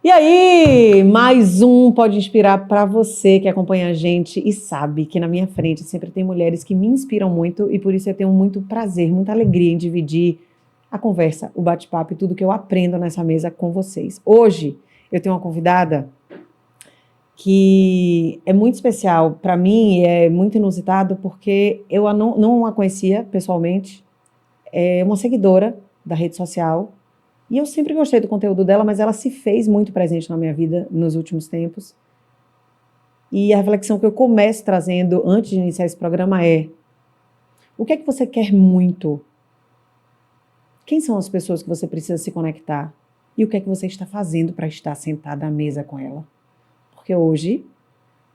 E aí, mais um pode inspirar para você que acompanha a gente e sabe que na minha frente sempre tem mulheres que me inspiram muito e por isso eu tenho muito prazer, muita alegria em dividir a conversa, o bate-papo e tudo que eu aprendo nessa mesa com vocês. Hoje eu tenho uma convidada que é muito especial para mim e é muito inusitado porque eu não a conhecia pessoalmente, é uma seguidora da rede social. E eu sempre gostei do conteúdo dela, mas ela se fez muito presente na minha vida nos últimos tempos. E a reflexão que eu começo trazendo antes de iniciar esse programa é: o que é que você quer muito? Quem são as pessoas que você precisa se conectar? E o que é que você está fazendo para estar sentada à mesa com ela? Porque hoje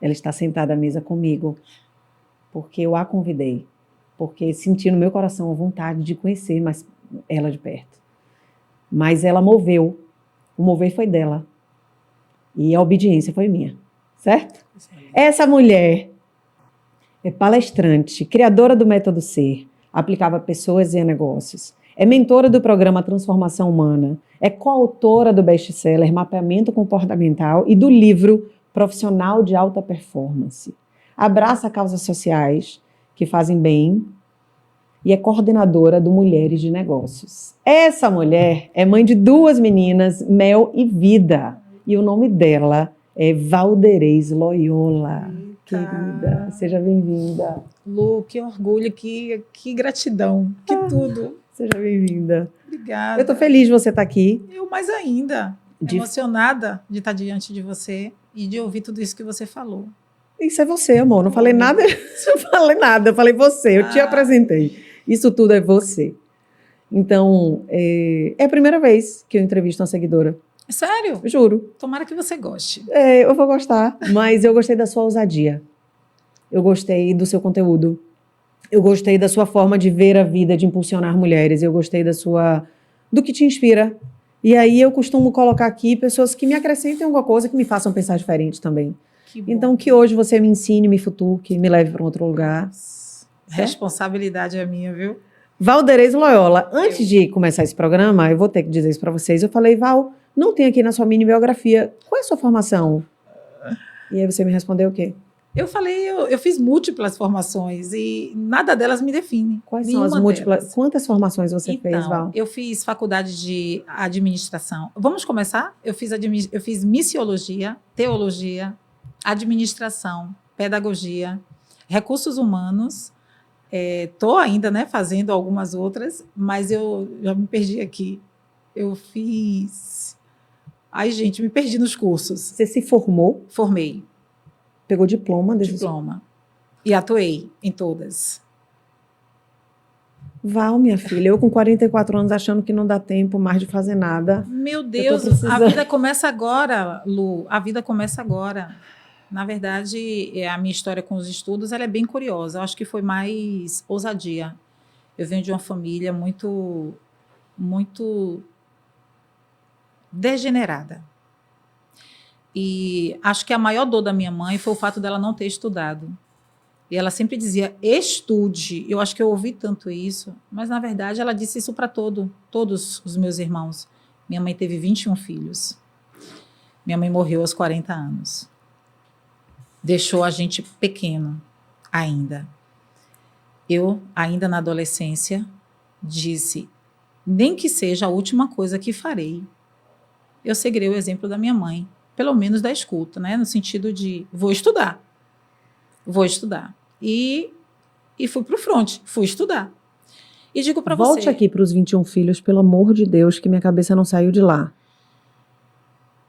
ela está sentada à mesa comigo, porque eu a convidei, porque senti no meu coração a vontade de conhecer mais ela de perto. Mas ela moveu. O mover foi dela. E a obediência foi minha. Certo? Essa mulher é palestrante, criadora do Método Ser, aplicava a pessoas e a negócios. É mentora do programa Transformação Humana. É coautora do best-seller Mapeamento Comportamental e do livro Profissional de Alta Performance. Abraça causas sociais que fazem bem e é coordenadora do Mulheres de Negócios. Essa mulher é mãe de 2 meninas, Mel e Vida. E o nome dela é Valderez Loyola. Eita. Querida, seja bem-vinda. Lu, que orgulho, que gratidão, que tudo. Seja bem-vinda. Obrigada. Eu estou feliz de você estar aqui. Eu mais ainda, emocionada de estar diante de você e de ouvir tudo isso que você falou. Isso é você, amor. Não falei nada. Não falei nada. Eu falei você. Eu te apresentei. Isso tudo é você. Então, é a primeira vez que eu entrevisto uma seguidora. Sério? Juro. Tomara que você goste. Eu vou gostar, mas eu gostei da sua ousadia. Eu gostei do seu conteúdo. Eu gostei da sua forma de ver a vida, de impulsionar mulheres. Eu gostei do que te inspira. E aí eu costumo colocar aqui pessoas que me acrescentem alguma coisa, que me façam pensar diferente também. Então, que hoje você me ensine, me futuque, me leve para um outro lugar. Responsabilidade é minha, viu? Valderez Loyola. Antes de começar esse programa, eu vou ter que dizer isso para vocês. Eu falei, Val, não tem aqui na sua mini biografia. Qual é a sua formação? E aí você me respondeu o quê? Eu falei, eu fiz múltiplas formações e nada delas me define. Quais são as múltiplas? Delas. Quantas formações você fez, Val? Eu fiz faculdade de administração. Vamos começar? Eu fiz missiologia, teologia, administração, pedagogia, recursos humanos. Estou ainda, né, fazendo algumas outras, mas eu já me perdi aqui. Eu fiz... Ai, gente, me perdi nos cursos. Você se formou? Formei. Pegou diploma? Diploma. E atuei em todas. Val, minha filha, eu com 44 anos achando que não dá tempo mais de fazer nada. Meu Deus, a vida começa agora, Lu. A vida começa agora. Na verdade, a minha história com os estudos ela é bem curiosa. Eu acho que foi mais ousadia. Eu venho de uma família muito degenerada. E acho que a maior dor da minha mãe foi o fato dela não ter estudado. E ela sempre dizia, estude. Eu acho que eu ouvi tanto isso, mas na verdade ela disse isso para todos os meus irmãos. Minha mãe teve 21 filhos. Minha mãe morreu aos 40 anos. Deixou a gente pequeno ainda. Eu, ainda na adolescência, disse, nem que seja a última coisa que farei, eu seguirei o exemplo da minha mãe, pelo menos da escuta, né? No sentido de, vou estudar. E fui para o front, fui estudar. E digo para você... Volte aqui para os 21 filhos, pelo amor de Deus, que minha cabeça não saiu de lá.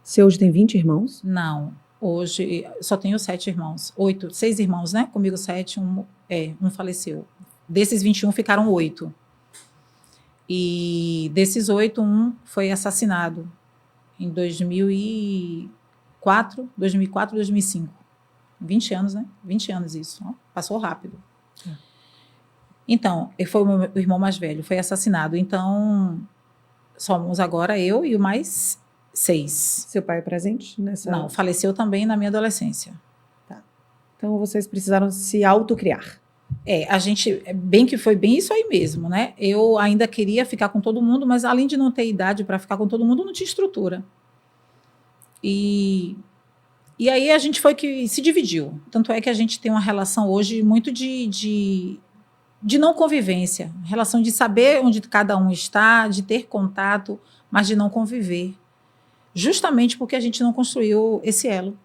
Você hoje tem 20 irmãos? Não. Hoje só tenho 7 irmãos. 6 irmãos, né? Comigo 7, um faleceu. Desses 21 ficaram 8. E desses 8, um foi assassinado em 2004, 2005. 20 anos, né? 20 anos isso. Ó, passou rápido. Então, ele foi o meu irmão mais velho, foi assassinado. Então, somos agora eu e o mais 6. Seu pai é presente nessa? Não, faleceu também na minha adolescência. Tá. Então, vocês precisaram se autocriar. A gente, foi bem isso aí mesmo, né? Eu ainda queria ficar com todo mundo, mas além de não ter idade para ficar com todo mundo, não tinha estrutura. E aí a gente foi que se dividiu. Tanto é que a gente tem uma relação hoje muito de não convivência. Relação de saber onde cada um está, de ter contato, mas de não conviver. Justamente porque a gente não construiu esse elo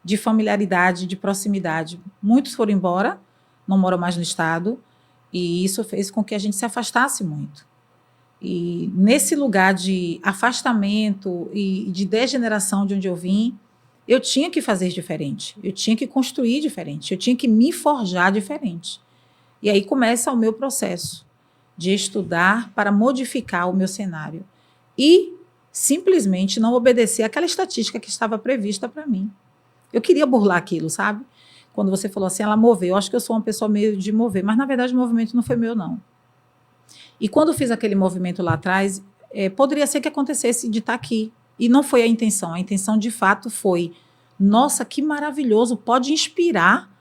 de familiaridade, de proximidade. Muitos foram embora, não moram mais no estado, e isso fez com que a gente se afastasse muito. E nesse lugar de afastamento e de degeneração de onde eu vim, eu tinha que fazer diferente, eu tinha que construir diferente, eu tinha que me forjar diferente. E aí começa o meu processo de estudar para modificar o meu cenário e simplesmente não obedecer àquela estatística que estava prevista para mim. Eu queria burlar aquilo, sabe? Quando você falou assim, ela moveu, eu acho que eu sou uma pessoa meio de mover, mas na verdade o movimento não foi meu, não. E quando eu fiz aquele movimento lá atrás, poderia ser que acontecesse de estar aqui. E não foi a intenção. A intenção, de fato, foi: nossa, que maravilhoso, pode inspirar.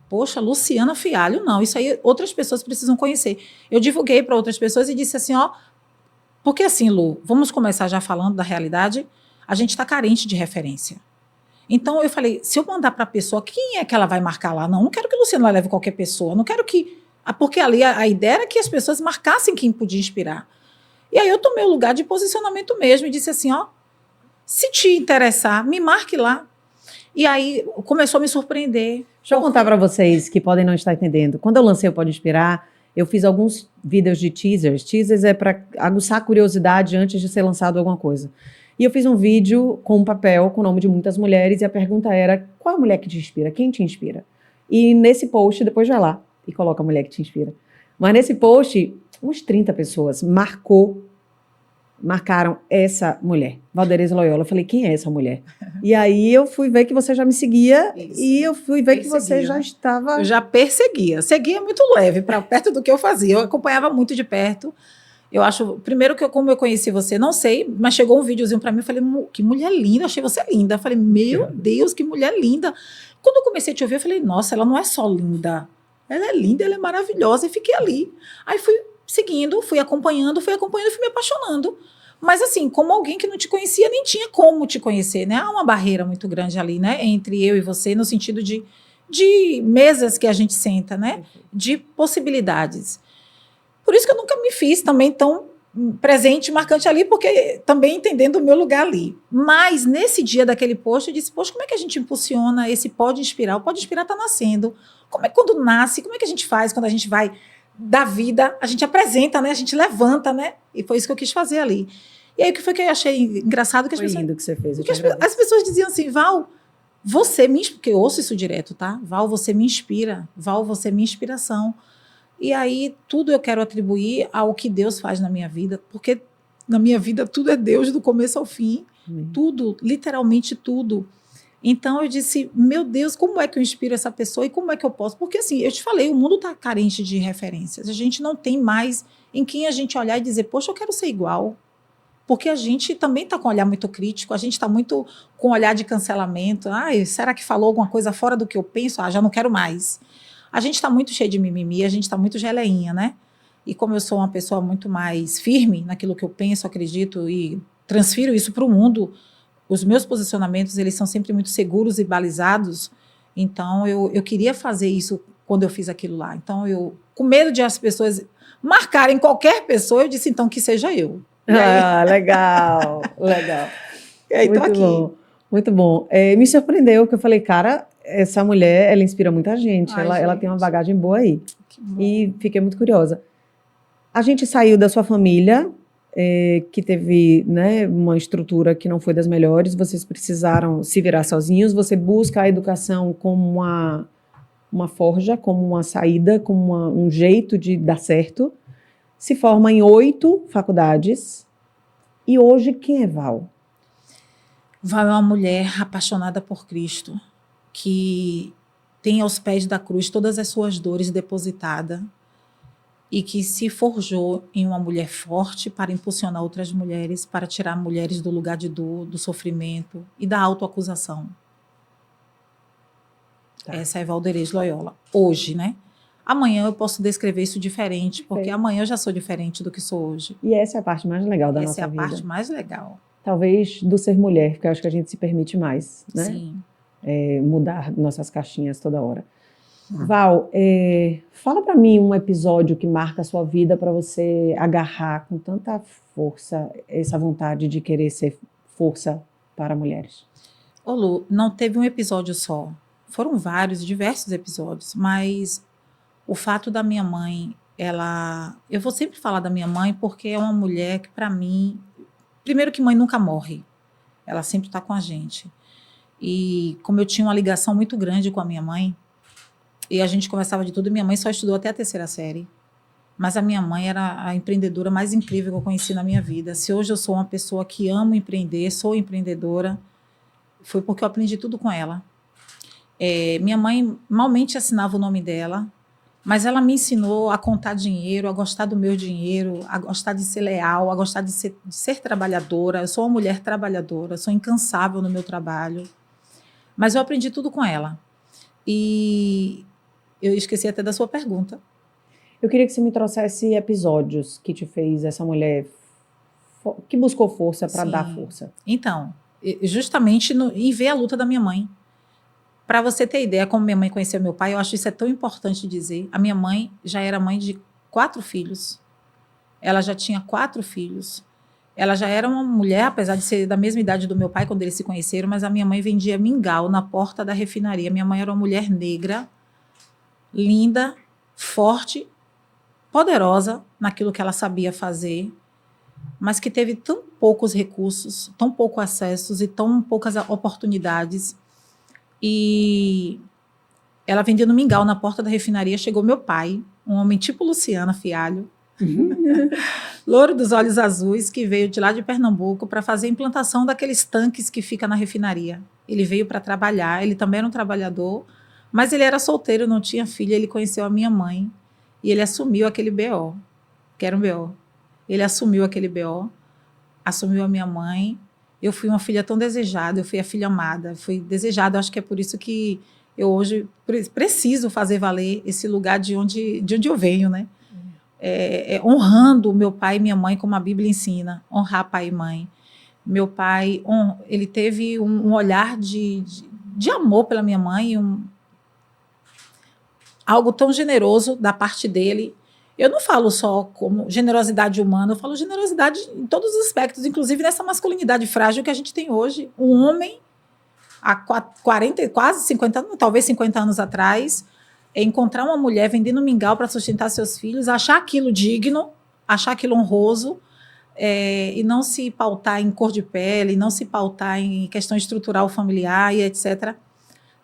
Poxa, Luciana Fialho, não. Isso aí outras pessoas precisam conhecer. Eu divulguei para outras pessoas e disse assim, ó, porque assim, Lu, vamos começar já falando da realidade, a gente está carente de referência. Então eu falei, se eu mandar para a pessoa, quem é que ela vai marcar lá? Não quero que Luciana leve qualquer pessoa, não quero que... Porque ali a ideia era que as pessoas marcassem quem podia inspirar. E aí eu tomei o lugar de posicionamento mesmo e disse assim, ó, se te interessar, me marque lá. E aí começou a me surpreender. Deixa eu contar para vocês que podem não estar entendendo. Quando eu lancei o Pode Inspirar, eu fiz alguns vídeos de teasers. Teasers é para aguçar a curiosidade antes de ser lançado alguma coisa. E eu fiz um vídeo com um papel com o nome de muitas mulheres e a pergunta era, qual a mulher que te inspira? Quem te inspira? E nesse post, depois vai lá e coloca a mulher que te inspira. Mas nesse post, uns 30 pessoas marcaram essa mulher, Valdereza Loyola. Eu falei, quem é essa mulher? E aí eu fui ver que você já me seguia. Isso. E eu fui ver que você já estava... Eu já perseguia. Seguia muito leve, para perto do que eu fazia. Eu acompanhava muito de perto. Eu acho, primeiro que como eu conheci você, não sei, mas chegou um videozinho para mim, eu falei, que mulher linda, achei você linda. Eu falei, meu Deus, que mulher linda. Quando eu comecei a te ouvir, eu falei, nossa, ela não é só linda, ela é linda, ela é maravilhosa, e fiquei ali. Aí fui seguindo, fui acompanhando, fui me apaixonando. Mas assim, como alguém que não te conhecia, nem tinha como te conhecer, né? Há uma barreira muito grande ali, né? Entre eu e você, no sentido de mesas que a gente senta, né? De possibilidades. Por isso que eu nunca me fiz também tão presente, marcante ali, porque também entendendo o meu lugar ali. Mas nesse dia daquele post, eu disse, poxa, como é que a gente impulsiona esse Pode Inspirar? O Pode Inspirar está nascendo. Como é que quando nasce, como é que a gente faz quando a gente vai da vida, a gente apresenta, né? A gente levanta, né? E foi isso que eu quis fazer ali. E aí o que foi que eu achei engraçado? Que foi lindo que você fez. As pessoas diziam assim, Val, você me inspira, porque eu ouço isso direto, tá? Val, você me inspira. Val, você é minha inspiração. E aí tudo eu quero atribuir ao que Deus faz na minha vida, porque na minha vida tudo é Deus, do começo ao fim. Tudo, literalmente tudo. Então eu disse, meu Deus, como é que eu inspiro essa pessoa e como é que eu posso? Porque assim, eu te falei, o mundo está carente de referências. A gente não tem mais em quem a gente olhar e dizer, poxa, eu quero ser igual. Porque a gente também está com um olhar muito crítico, a gente está muito com um olhar de cancelamento. Ai, será que falou alguma coisa fora do que eu penso? Ah, já não quero mais. A gente está muito cheio de mimimi, a gente está muito geleinha, né? E como eu sou uma pessoa muito mais firme naquilo que eu penso, acredito e transfiro isso para o mundo, os meus posicionamentos, eles são sempre muito seguros e balizados. Então, eu queria fazer isso quando eu fiz aquilo lá. Então, com medo de as pessoas marcarem qualquer pessoa, eu disse, então, que seja eu. Ah, legal, legal. E aí, muito tô aqui. Bom, muito bom. Me surpreendeu, que eu falei, cara, essa mulher, ela inspira muita gente. Ela tem uma bagagem boa aí. E fiquei muito curiosa. A gente saiu da sua família, que teve, né, uma estrutura que não foi das melhores, vocês precisaram se virar sozinhos, você busca a educação como uma forja, como uma saída, como um jeito de dar certo, se forma em 8 faculdades, e hoje quem é Val? Val é uma mulher apaixonada por Cristo, que tem aos pés da cruz todas as suas dores depositadas, e que se forjou em uma mulher forte para impulsionar outras mulheres, para tirar mulheres do lugar de dor, do sofrimento e da autoacusação. Tá. Essa é Valdereza Loyola. Hoje, né? Amanhã eu posso descrever isso diferente, porque amanhã eu já sou diferente do que sou hoje. E essa é a parte mais legal da nossa vida. Essa é a parte mais legal. talvez, do ser mulher, porque eu acho que a gente se permite mais, né? Sim. Mudar nossas caixinhas toda hora. Val, fala pra mim um episódio que marca a sua vida para você agarrar com tanta força essa vontade de querer ser força para mulheres. Ô Lu, não teve um episódio só. Foram vários, diversos episódios, mas o fato da minha mãe, eu vou sempre falar da minha mãe porque é uma mulher que, para mim, primeiro que mãe nunca morre, ela sempre está com a gente. E como eu tinha uma ligação muito grande com a minha mãe, e a gente conversava de tudo, minha mãe só estudou até a 3ª série, mas a minha mãe era a empreendedora mais incrível que eu conheci na minha vida. Se hoje eu sou uma pessoa que amo empreender, sou empreendedora, foi porque eu aprendi tudo com ela. Minha mãe malmente assinava o nome dela, mas ela me ensinou a contar dinheiro, a gostar do meu dinheiro, a gostar de ser leal, a gostar de ser trabalhadora. Eu sou uma mulher trabalhadora, sou incansável no meu trabalho. Mas eu aprendi tudo com ela. E eu esqueci até da sua pergunta. Eu queria que você me trouxesse episódios que te fez essa mulher que buscou força para dar força. Então, justamente em ver a luta da minha mãe. Para você ter ideia, como minha mãe conheceu meu pai, eu acho isso tão importante dizer. A minha mãe já era mãe de 4 filhos. Ela já tinha 4 filhos. Ela já era uma mulher, apesar de ser da mesma idade do meu pai, quando eles se conheceram, mas a minha mãe vendia mingau na porta da refinaria. Minha mãe era uma mulher negra, linda, forte, poderosa naquilo que ela sabia fazer, mas que teve tão poucos recursos, tão poucos acessos e tão poucas oportunidades. E ela vendendo mingau na porta da refinaria, chegou meu pai, um homem tipo Luciana Fialho, louro dos olhos azuis, que veio de lá de Pernambuco para fazer a implantação daqueles tanques que fica na refinaria. Ele veio para trabalhar, ele também era um trabalhador, mas ele era solteiro, não tinha filha, ele conheceu a minha mãe e ele assumiu aquele BO, que era um BO. Ele assumiu aquele BO, assumiu a minha mãe. Eu fui uma filha tão desejada, eu fui a filha amada, fui desejada. Acho que é por isso que eu hoje preciso fazer valer esse lugar de onde eu venho, né? Honrando meu pai e minha mãe, como a Bíblia ensina, honrar pai e mãe. Meu pai, ele teve um olhar de amor pela minha mãe, algo tão generoso da parte dele. Eu não falo só como generosidade humana, eu falo generosidade em todos os aspectos, inclusive nessa masculinidade frágil que a gente tem hoje. Um homem, há 40, quase 50 anos, talvez 50 anos atrás, encontrar uma mulher vendendo mingau para sustentar seus filhos, achar aquilo digno, achar aquilo honroso, e não se pautar em cor de pele, não se pautar em questão estrutural familiar e etc.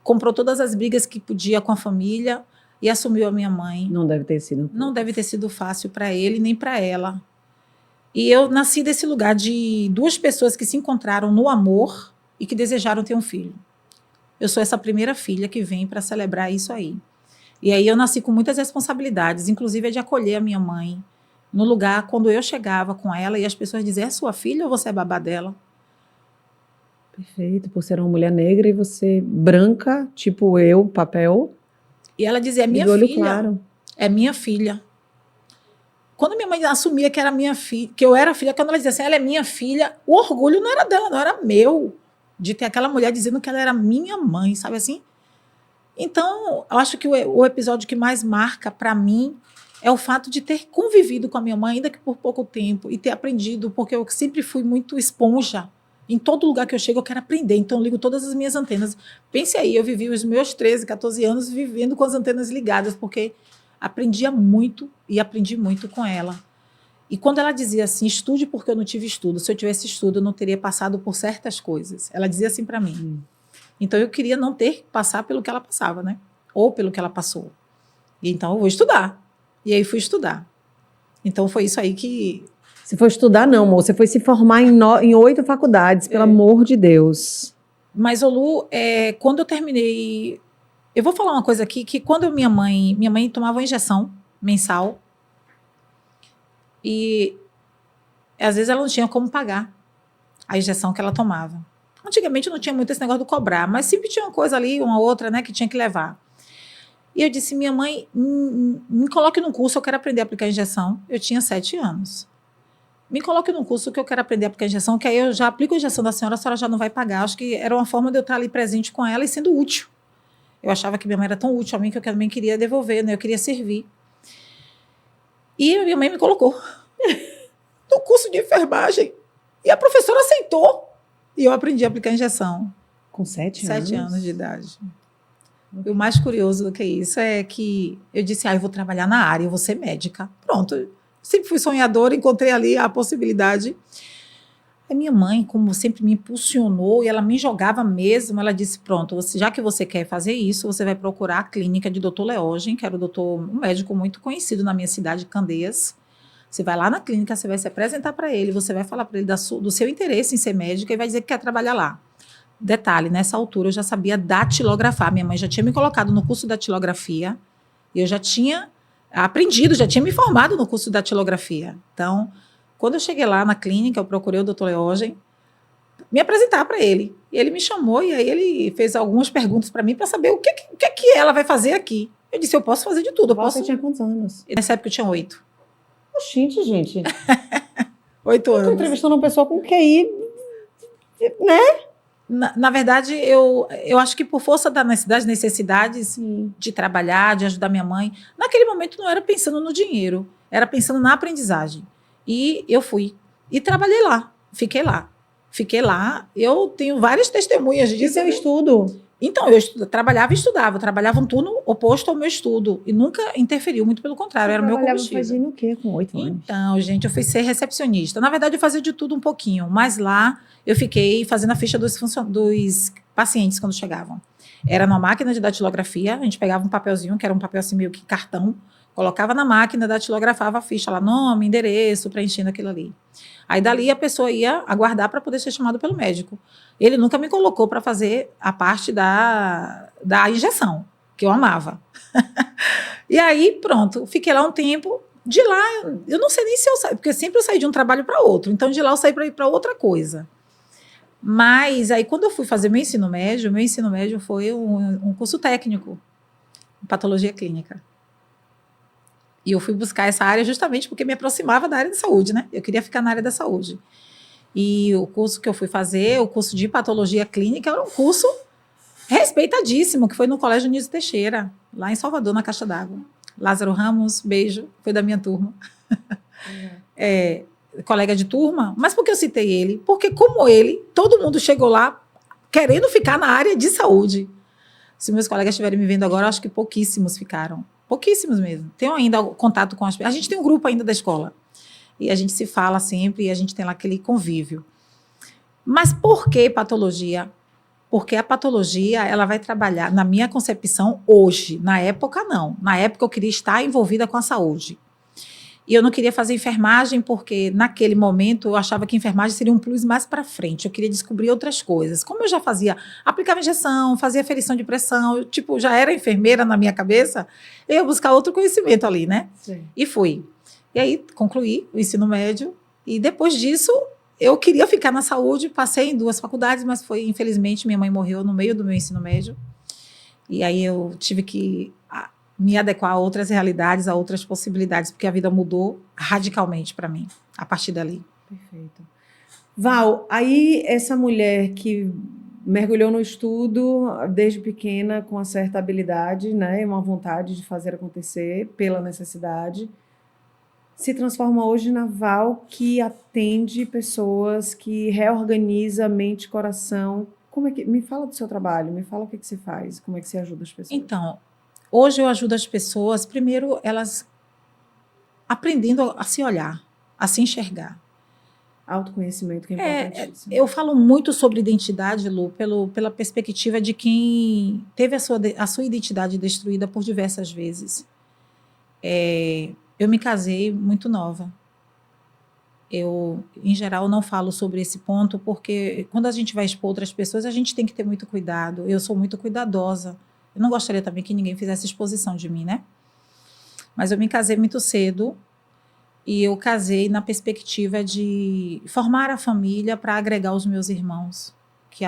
Comprou todas as brigas que podia com a família e assumiu a minha mãe. Não deve ter sido. Não deve ter sido fácil para ele nem para ela. E eu nasci desse lugar de 2 pessoas que se encontraram no amor e que desejaram ter um filho. Eu sou essa primeira filha que vem para celebrar isso aí. E aí eu nasci com muitas responsabilidades, inclusive a de acolher a minha mãe no lugar quando eu chegava com ela e as pessoas diziam: é sua filha ou você é babá dela? Perfeito, por ser uma mulher negra e você branca, tipo eu, papel. E ela dizia: é minha filha, claro. É minha filha. Quando minha mãe assumia que era minha filha, que eu era filha, quando ela dizia assim, ela é minha filha, o orgulho não era dela, não era meu, de ter aquela mulher dizendo que ela era minha mãe, sabe assim? Então, eu acho que o episódio que mais marca para mim é o fato de ter convivido com a minha mãe, ainda que por pouco tempo, e ter aprendido, porque eu sempre fui muito esponja. Em todo lugar que eu chego, eu quero aprender, então eu ligo todas as minhas antenas. Pense aí, eu vivi os meus 13, 14 anos vivendo com as antenas ligadas, porque aprendia muito e aprendi muito com ela. E quando ela dizia assim, estude porque eu não tive estudo, se eu tivesse estudo eu não teria passado por certas coisas. Ela dizia assim para mim. Então eu queria não ter que passar pelo que ela passava, né? Ou pelo que ela passou. E então eu vou estudar. E aí fui estudar. Então foi isso aí que... Você foi estudar não, amor. Você foi se formar em 8 faculdades, pelo amor de Deus. Mas, Lu, quando eu terminei... Eu vou falar uma coisa aqui, que quando minha mãe tomava uma injeção mensal, e às vezes ela não tinha como pagar a injeção que ela tomava. Antigamente não tinha muito esse negócio do cobrar, mas sempre tinha uma coisa ali, uma outra, né, que tinha que levar. E eu disse, minha mãe, me coloque num curso, eu quero aprender a aplicar injeção. Eu tinha 7 anos. me coloque num curso que eu quero aprender a aplicar injeção, que aí eu já aplico a injeção da senhora, a senhora já não vai pagar. Acho que era uma forma de eu estar ali presente com ela e sendo útil. Eu achava que minha mãe era tão útil a mim que eu também queria devolver, né? Eu queria servir. E minha mãe me colocou no curso de enfermagem. E a professora aceitou. E eu aprendi a aplicar injeção. Com 7 anos? 7 anos de idade. E o mais curioso do que isso é que eu disse, eu vou trabalhar na área, eu vou ser médica. Pronto. Sempre fui sonhadora, encontrei ali a possibilidade. A minha mãe, como sempre me impulsionou, e ela me jogava mesmo, ela disse, pronto, já que você quer fazer isso, você vai procurar a clínica de Dr. Leogen, que era um médico muito conhecido na minha cidade, Candeias. Você vai lá na clínica, você vai se apresentar para ele, você vai falar para ele do seu interesse em ser médica e vai dizer que quer trabalhar lá. Detalhe, nessa altura eu já sabia datilografar. Minha mãe já tinha me colocado no curso de datilografia. E eu já tinha aprendido, já tinha me formado no curso de datilografia. Então, quando eu cheguei lá na clínica, eu procurei o Dr. Leogen, me apresentar para ele. E ele me chamou e aí ele fez algumas perguntas para mim para saber o que ela vai fazer aqui. Eu disse, eu posso fazer de tudo. Você tinha quantos anos? Nessa época eu tinha 8. Oxente, gente. 8 anos. Estou entrevistando uma pessoa com QI, né? Na verdade, eu acho que por força das necessidades Sim. de trabalhar, de ajudar minha mãe, naquele momento não era pensando no dinheiro, era pensando na aprendizagem. E eu fui. E trabalhei lá. Fiquei lá. Eu tenho várias testemunhas disso. E seu estudo? Então, eu trabalhava e estudava. Eu trabalhava um turno oposto ao meu estudo. E nunca interferiu, muito pelo contrário, era o meu combustível. Você fazendo o quê com 8 anos? Então, gente, eu fui ser recepcionista. Na verdade, eu fazia de tudo um pouquinho. Mas lá, eu fiquei fazendo a ficha dos pacientes quando chegavam. Era numa máquina de datilografia. A gente pegava um papelzinho, que era um papel assim meio que cartão. Colocava na máquina, datilografava a ficha lá, nome, endereço, preenchendo aquilo ali. Aí dali a pessoa ia aguardar para poder ser chamado pelo médico. Ele nunca me colocou para fazer a parte da injeção, que eu amava. E aí, pronto, fiquei lá um tempo. De lá, eu não sei nem se eu saí, porque sempre eu saí de um trabalho para outro. Então, de lá eu saí para ir para outra coisa. Mas aí, quando eu fui fazer meu ensino médio foi um curso técnico, em patologia clínica. E eu fui buscar essa área justamente porque me aproximava da área de saúde, né? Eu queria ficar na área da saúde. E o curso que eu fui fazer, o curso de patologia clínica, era um curso respeitadíssimo, que foi no Colégio Nísio Teixeira, lá em Salvador, na Caixa d'Água. Lázaro Ramos, beijo, foi da minha turma. Colega de turma. Mas por que eu citei ele? Porque, como ele, todo mundo chegou lá querendo ficar na área de saúde. Se meus colegas estiverem me vendo agora, acho que pouquíssimos ficaram. Pouquíssimos mesmo. Tenho ainda contato com as pessoas. A gente tem um grupo ainda da escola. E a gente se fala sempre e a gente tem lá aquele convívio. Mas por que patologia? Porque a patologia, ela vai trabalhar, na minha concepção, hoje. Na época, não. Na época, eu queria estar envolvida com a saúde. E eu não queria fazer enfermagem porque, naquele momento, eu achava que enfermagem seria um plus mais para frente. Eu queria descobrir outras coisas. Como eu já aplicava injeção, fazia aferição de pressão, eu, já era enfermeira na minha cabeça, eu ia buscar outro conhecimento ali, né? Sim. E fui. E aí, concluí o ensino médio. E depois disso, eu queria ficar na saúde. Passei em 2 faculdades, mas infelizmente, minha mãe morreu no meio do meu ensino médio. E aí, eu tive que me adequar a outras realidades, a outras possibilidades, porque a vida mudou radicalmente para mim, a partir dali. Perfeito. Val, aí essa mulher que mergulhou no estudo desde pequena com uma certa habilidade, né, uma vontade de fazer acontecer pela necessidade, se transforma hoje na Val que atende pessoas, que reorganiza mente e coração. Me fala do seu trabalho, me fala o que você faz, como é que você ajuda as pessoas. Então, hoje eu ajudo as pessoas, primeiro, elas aprendendo a se olhar, a se enxergar. Autoconhecimento, que é importantíssimo. Eu falo muito sobre identidade, Lu, pela perspectiva de quem teve a sua identidade destruída por diversas vezes. Eu me casei muito nova. Eu, em geral, não falo sobre esse ponto, porque quando a gente vai expor outras pessoas, a gente tem que ter muito cuidado. Eu sou muito cuidadosa. Eu não gostaria também que ninguém fizesse exposição de mim, né? Mas eu me casei muito cedo e eu casei na perspectiva de formar a família para agregar os meus irmãos, que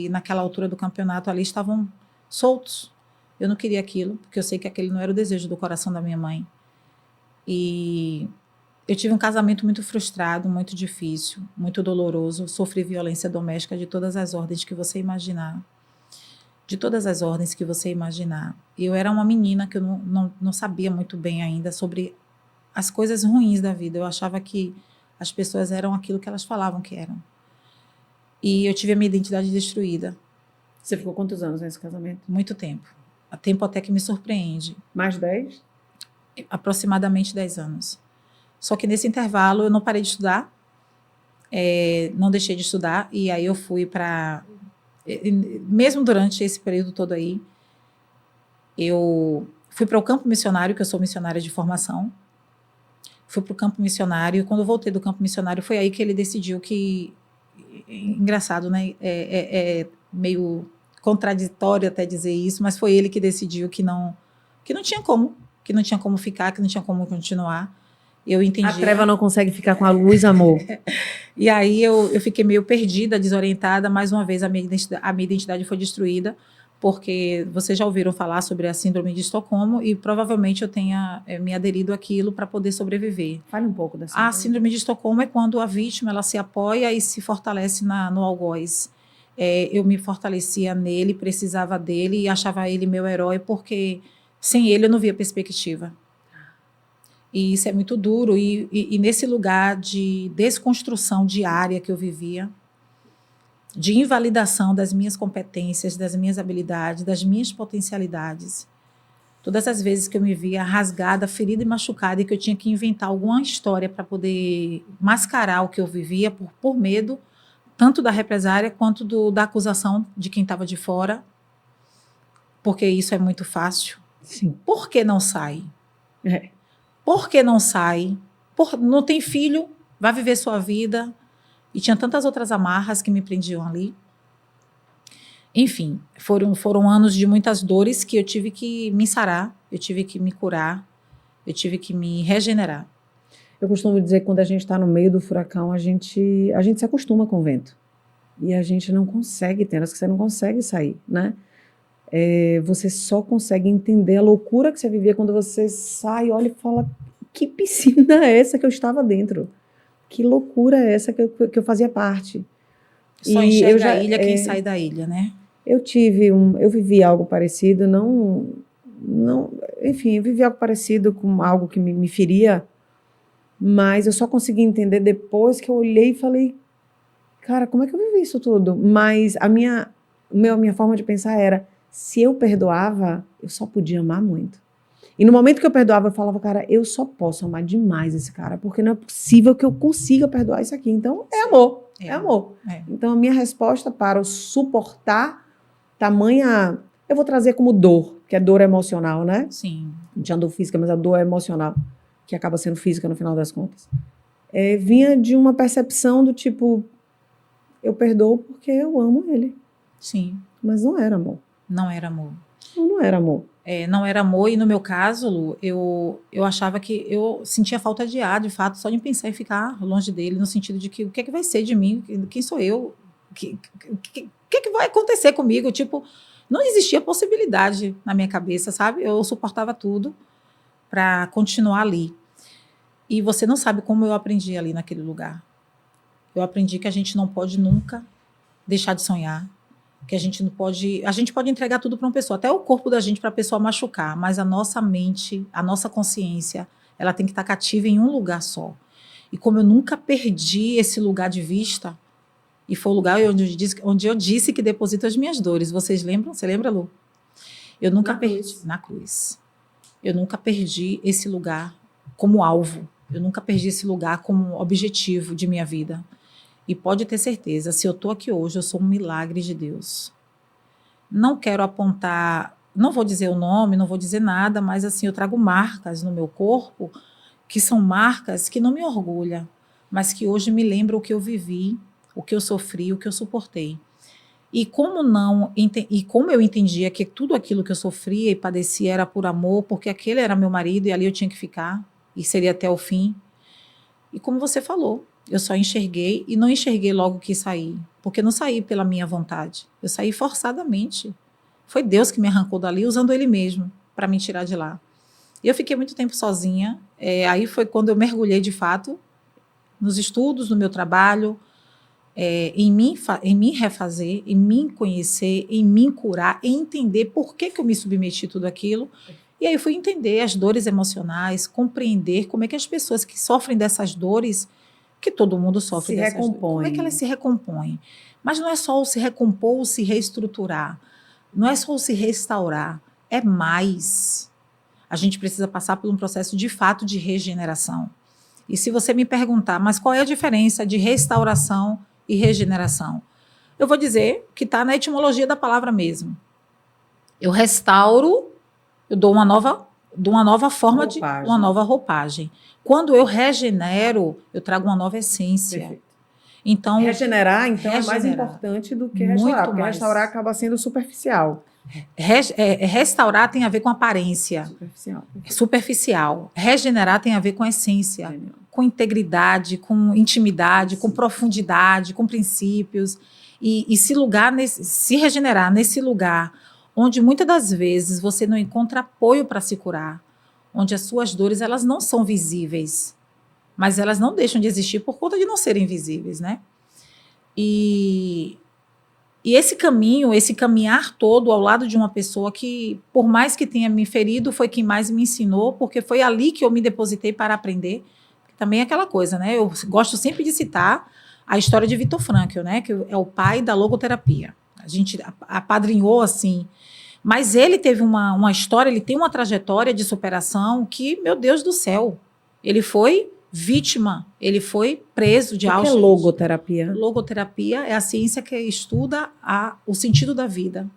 naquela altura do campeonato ali estavam soltos. Eu não queria aquilo, porque eu sei que aquele não era o desejo do coração da minha mãe. E Eu tive um casamento muito frustrado, muito difícil, muito doloroso. Sofri violência doméstica de todas as ordens que você imaginar. De todas as ordens que você imaginar. Eu era uma menina que eu não sabia muito bem ainda sobre as coisas ruins da vida. Eu achava que as pessoas eram aquilo que elas falavam que eram. E eu tive a minha identidade destruída. Você ficou quantos anos nesse casamento? Muito tempo. Há tempo até que me surpreende. Mais de 10? Aproximadamente 10 anos. Só que nesse intervalo eu não parei de estudar, não deixei de estudar, e aí eu fui para... Mesmo durante esse período todo aí, eu fui para o campo missionário, que eu sou missionária de formação. Fui para o campo missionário, e quando eu voltei do campo missionário, foi aí que ele decidiu que... Engraçado, né? É meio contraditório até dizer isso, mas foi ele que decidiu que não tinha como ficar, que não tinha como continuar. Eu entendi. A treva não consegue ficar com a luz, amor. E aí eu fiquei meio perdida, desorientada. Mais uma vez, a minha identidade foi destruída, porque vocês já ouviram falar sobre a síndrome de Estocolmo e provavelmente eu tenha me aderido àquilo para poder sobreviver. Fale um pouco dessa. A síndrome de Estocolmo é quando a vítima ela se apoia e se fortalece no algoz. Eu me fortalecia nele, precisava dele e achava ele meu herói, porque sem ele eu não via perspectiva. E isso é muito duro. E nesse lugar de desconstrução diária que eu vivia, de invalidação das minhas competências, das minhas habilidades, das minhas potencialidades, todas as vezes que eu me via rasgada, ferida e machucada, e que eu tinha que inventar alguma história para poder mascarar o que eu vivia por medo, tanto da represária quanto da acusação de quem estava de fora, porque isso é muito fácil. Sim. Por que não sai? Por que não sai? Não tem filho, vai viver sua vida. E tinha tantas outras amarras que me prendiam ali. Enfim, foram anos de muitas dores que eu tive que me sarar, eu tive que me curar, eu tive que me regenerar. Eu costumo dizer que quando a gente está no meio do furacão, a gente se acostuma com o vento. E a gente não consegue, tem horas que você não consegue sair, né? Você só consegue entender a loucura que você vivia quando você sai, olha e fala, que piscina é essa que eu estava dentro? Que loucura é essa que eu fazia parte? Só enxerga a ilha quem sai da ilha, né? Eu vivi algo parecido, enfim, eu vivi algo parecido com algo que me feria, mas eu só consegui entender depois que eu olhei e falei, cara, como é que eu vivi isso tudo? Mas a minha forma de pensar era, se eu perdoava, eu só podia amar muito. E no momento que eu perdoava, eu falava, cara, eu só posso amar demais esse cara, porque não é possível que eu consiga perdoar isso aqui. Então, é amor, é amor. Então, a minha resposta para o suportar tamanha... Eu vou trazer como dor, que é dor emocional, né? Sim. Não tinha dor física, mas a dor é emocional, que acaba sendo física no final das contas. Vinha de uma percepção do tipo, eu perdoo porque eu amo ele. Sim. Mas não era amor. Não era amor. Não era amor. Não era amor, e no meu caso, Lu, eu achava que eu sentia falta de ar, de fato, só de pensar em ficar longe dele, no sentido de que o que é que vai ser de mim, quem sou eu, o que é que vai acontecer comigo, tipo, não existia possibilidade na minha cabeça, sabe? Eu suportava tudo para continuar ali. E você não sabe como eu aprendi ali naquele lugar. Eu aprendi que a gente não pode nunca deixar de sonhar, que a gente pode entregar tudo para uma pessoa, até o corpo da gente para a pessoa machucar, mas a nossa mente, a nossa consciência, ela tem que estar cativa em um lugar só. E como eu nunca perdi esse lugar de vista, e foi o lugar onde eu disse que deposito as minhas dores. Vocês lembram? Você lembra, Lu? Eu nunca perdi. Na cruz. Eu nunca perdi esse lugar como alvo. Eu nunca perdi esse lugar como objetivo de minha vida. E pode ter certeza, se eu estou aqui hoje, eu sou um milagre de Deus. Não quero apontar, não vou dizer o nome, não vou dizer nada, mas assim, eu trago marcas no meu corpo, que são marcas que não me orgulham, mas que hoje me lembram o que eu vivi, o que eu sofri, o que eu suportei. E como eu entendia que tudo aquilo que eu sofria e padecia era por amor, porque aquele era meu marido e ali eu tinha que ficar, e seria até o fim. E como você falou, eu só enxerguei e não enxerguei logo que saí, porque não saí pela minha vontade, eu saí forçadamente. Foi Deus que me arrancou dali, usando Ele mesmo para me tirar de lá. E eu fiquei muito tempo sozinha, Aí foi quando eu mergulhei de fato nos estudos, no meu trabalho, em me refazer, em me conhecer, em me curar, em entender por que eu me submeti a tudo aquilo. E aí eu fui entender as dores emocionais, compreender como é que as pessoas que sofrem dessas dores, que todo mundo sofre dessas dores, como é que elas se recompõem. Mas não é só o se recompor ou se reestruturar, não é só o se restaurar, é mais. A gente precisa passar por um processo de fato de regeneração. E se você me perguntar, mas qual é a diferença de restauração e regeneração? Eu vou dizer que está na etimologia da palavra mesmo. Eu restauro, eu dou uma nova forma uma nova roupagem. Quando eu regenero, eu trago uma nova essência. Perfeito. Então, regenerar é mais importante do que restaurar, porque restaurar acaba sendo superficial. Restaurar tem a ver com aparência. Superficial. Regenerar tem a ver com essência, com integridade, com intimidade, com profundidade, com princípios. E se regenerar nesse lugar onde muitas das vezes você não encontra apoio para se curar, onde as suas dores elas não são visíveis, mas elas não deixam de existir por conta de não serem visíveis, né? E esse caminho, esse caminhar todo ao lado de uma pessoa que, por mais que tenha me ferido, foi quem mais me ensinou, porque foi ali que eu me depositei para aprender. Também é aquela coisa, né? Eu gosto sempre de citar a história de Viktor Frankl, né? Que é o pai da logoterapia. A gente apadrinhou assim. Mas ele teve uma história, ele tem uma trajetória de superação que, meu Deus do céu, ele foi vítima, ele foi preso de Auschwitz. O que é logoterapia? Logoterapia é a ciência que estuda o sentido da vida.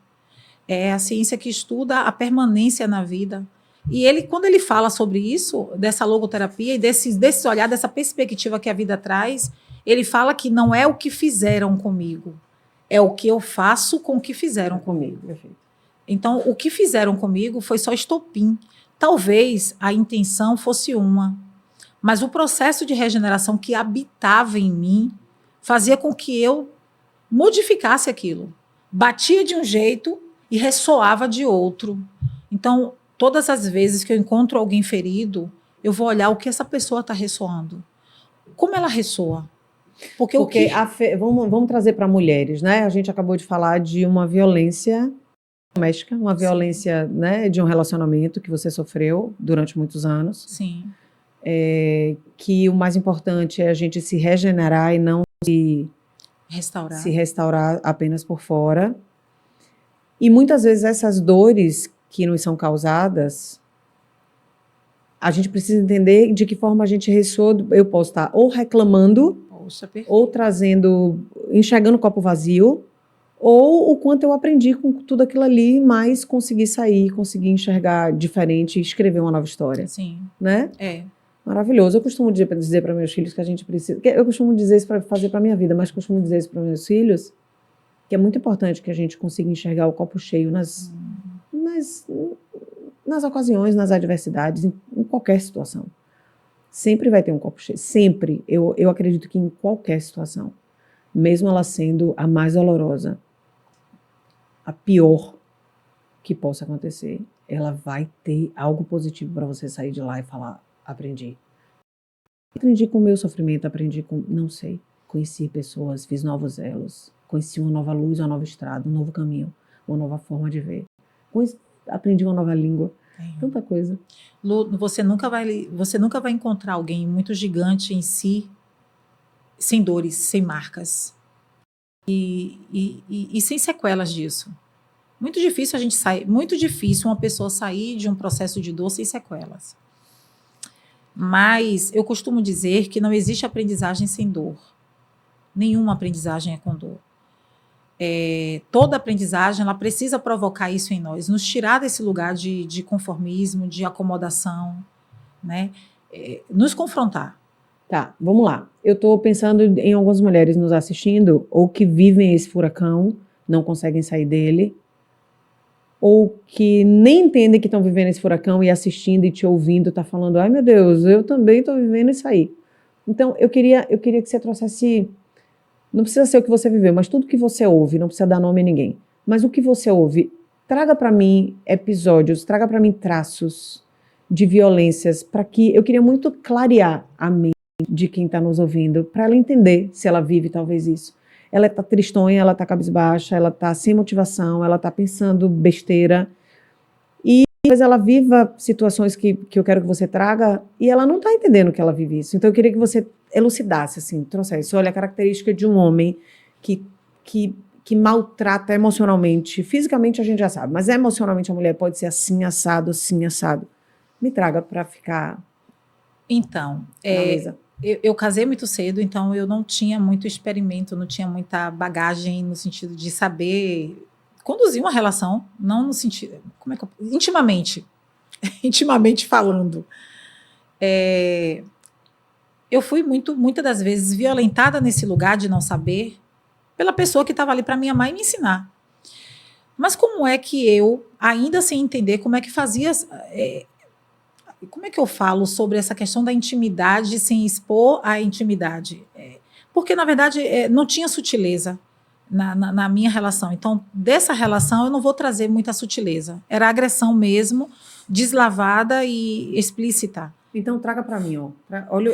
É a ciência que estuda a permanência na vida. E ele, quando ele fala sobre isso, dessa logoterapia e desse olhar, dessa perspectiva que a vida traz, ele fala que não é o que fizeram comigo, é o que eu faço com o que fizeram comigo. Perfeito. Então, o que fizeram comigo foi só estopim. Talvez a intenção fosse uma, mas o processo de regeneração que habitava em mim fazia com que eu modificasse aquilo. Batia de um jeito e ressoava de outro. Então, todas as vezes que eu encontro alguém ferido, eu vou olhar o que essa pessoa está ressoando. Como ela ressoa? Porque vamos trazer para mulheres, né? A gente acabou de falar de uma violência doméstica, uma violência, né, de um relacionamento que você sofreu durante muitos anos. Sim. Que o mais importante é a gente se regenerar e não se restaurar apenas por fora. E muitas vezes essas dores que nos são causadas, a gente precisa entender de que forma a gente ressoa. Eu posso estar ou reclamando, ou trazendo, enxergando o copo vazio, ou o quanto eu aprendi com tudo aquilo ali, mas consegui sair, consegui enxergar diferente e escrever uma nova história. Sim. Né? É. Maravilhoso. Eu costumo dizer para meus filhos que a gente precisa... Eu costumo dizer isso para fazer para minha vida, mas costumo dizer isso para meus filhos, que é muito importante que a gente consiga enxergar o copo cheio nas ocasiões, nas adversidades, em qualquer situação. Sempre vai ter um copo cheio. Sempre. Eu acredito que em qualquer situação, mesmo ela sendo a mais dolorosa, a pior que possa acontecer, ela vai ter algo positivo para você sair de lá e falar: aprendi. Aprendi com o meu sofrimento, aprendi com... não sei. Conheci pessoas, fiz novos elos, conheci uma nova luz, uma nova estrada, um novo caminho, uma nova forma de ver. Aprendi uma nova língua. Tanta coisa. Lu, você nunca vai encontrar alguém muito gigante em si, sem dores, sem marcas. E sem sequelas disso. Muito difícil uma pessoa sair de um processo de dor sem sequelas. Mas eu costumo dizer que não existe aprendizagem sem dor. Nenhuma aprendizagem é com dor. Toda aprendizagem ela precisa provocar isso em nós, nos tirar desse lugar de conformismo, de acomodação, né? Nos confrontar. Tá, vamos lá. Eu estou pensando em algumas mulheres nos assistindo, ou que vivem esse furacão, não conseguem sair dele, ou que nem entendem que estão vivendo esse furacão e assistindo e te ouvindo, tá falando: ai meu Deus, eu também estou vivendo isso aí. Então, eu queria que você trouxesse, não precisa ser o que você viveu, mas tudo que você ouve, não precisa dar nome a ninguém, mas o que você ouve, traga para mim episódios, traga para mim traços de violências, para que eu queria muito clarear a mente de quem está nos ouvindo, para ela entender se ela vive talvez isso. Ela está tristonha, ela está cabisbaixa, ela está sem motivação, ela está pensando besteira, e talvez ela viva situações que eu quero que você traga, e ela não está entendendo que ela vive isso. Então eu queria que você elucidasse, assim, trouxesse, olha, a característica de um homem que, que maltrata emocionalmente, fisicamente a gente já sabe, mas emocionalmente a mulher pode ser assim, assado, assim, assado. Me traga para ficar Então, na mesa. eu casei muito cedo, então eu não tinha muito experimento, não tinha muita bagagem no sentido de saber conduzir uma relação, não no sentido, como é que intimamente, intimamente falando. Eu fui muitas das vezes violentada nesse lugar de não saber pela pessoa que estava ali para me amar e me ensinar. Mas como é que eu, ainda sem entender como é que fazia, como é que eu falo sobre essa questão da intimidade sem expor a intimidade? Porque, na verdade, não tinha sutileza na minha relação. Então, dessa relação, eu não vou trazer muita sutileza. Era agressão mesmo, deslavada e explícita. Então traga para mim, ó. Olha,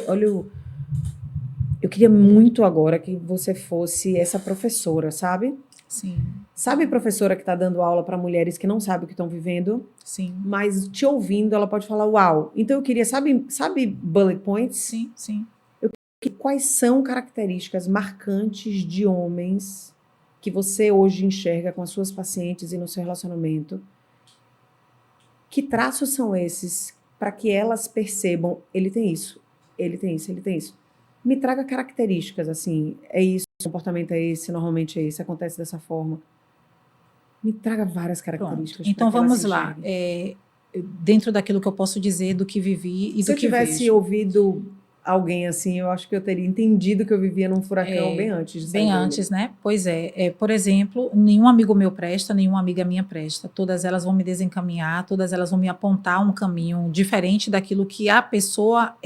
eu queria muito agora que você fosse essa professora, sabe? Sim. Sabe, professora que está dando aula para mulheres que não sabem o que estão vivendo? Sim. Mas te ouvindo, ela pode falar, uau. Então eu queria, sabe bullet points? Sim, sim. Quais são características marcantes de homens que você hoje enxerga com as suas pacientes e no seu relacionamento? Que traços são esses para que elas percebam, ele tem isso, ele tem isso, ele tem isso. Me traga características, assim, é isso, o comportamento é esse, normalmente é esse, acontece dessa forma. Me traga várias características. Pronto. Então vamos lá. Enxerguem. Dentro daquilo que eu posso dizer do que vivi e Se do eu que tivesse vejo. ouvido alguém assim, eu acho que eu teria entendido que eu vivia num furacão bem antes de sair Bem dele. antes, né? Pois por exemplo, nenhum amigo meu presta, nenhuma amiga minha presta. Todas elas vão me desencaminhar, todas elas vão me apontar um caminho diferente daquilo que a pessoa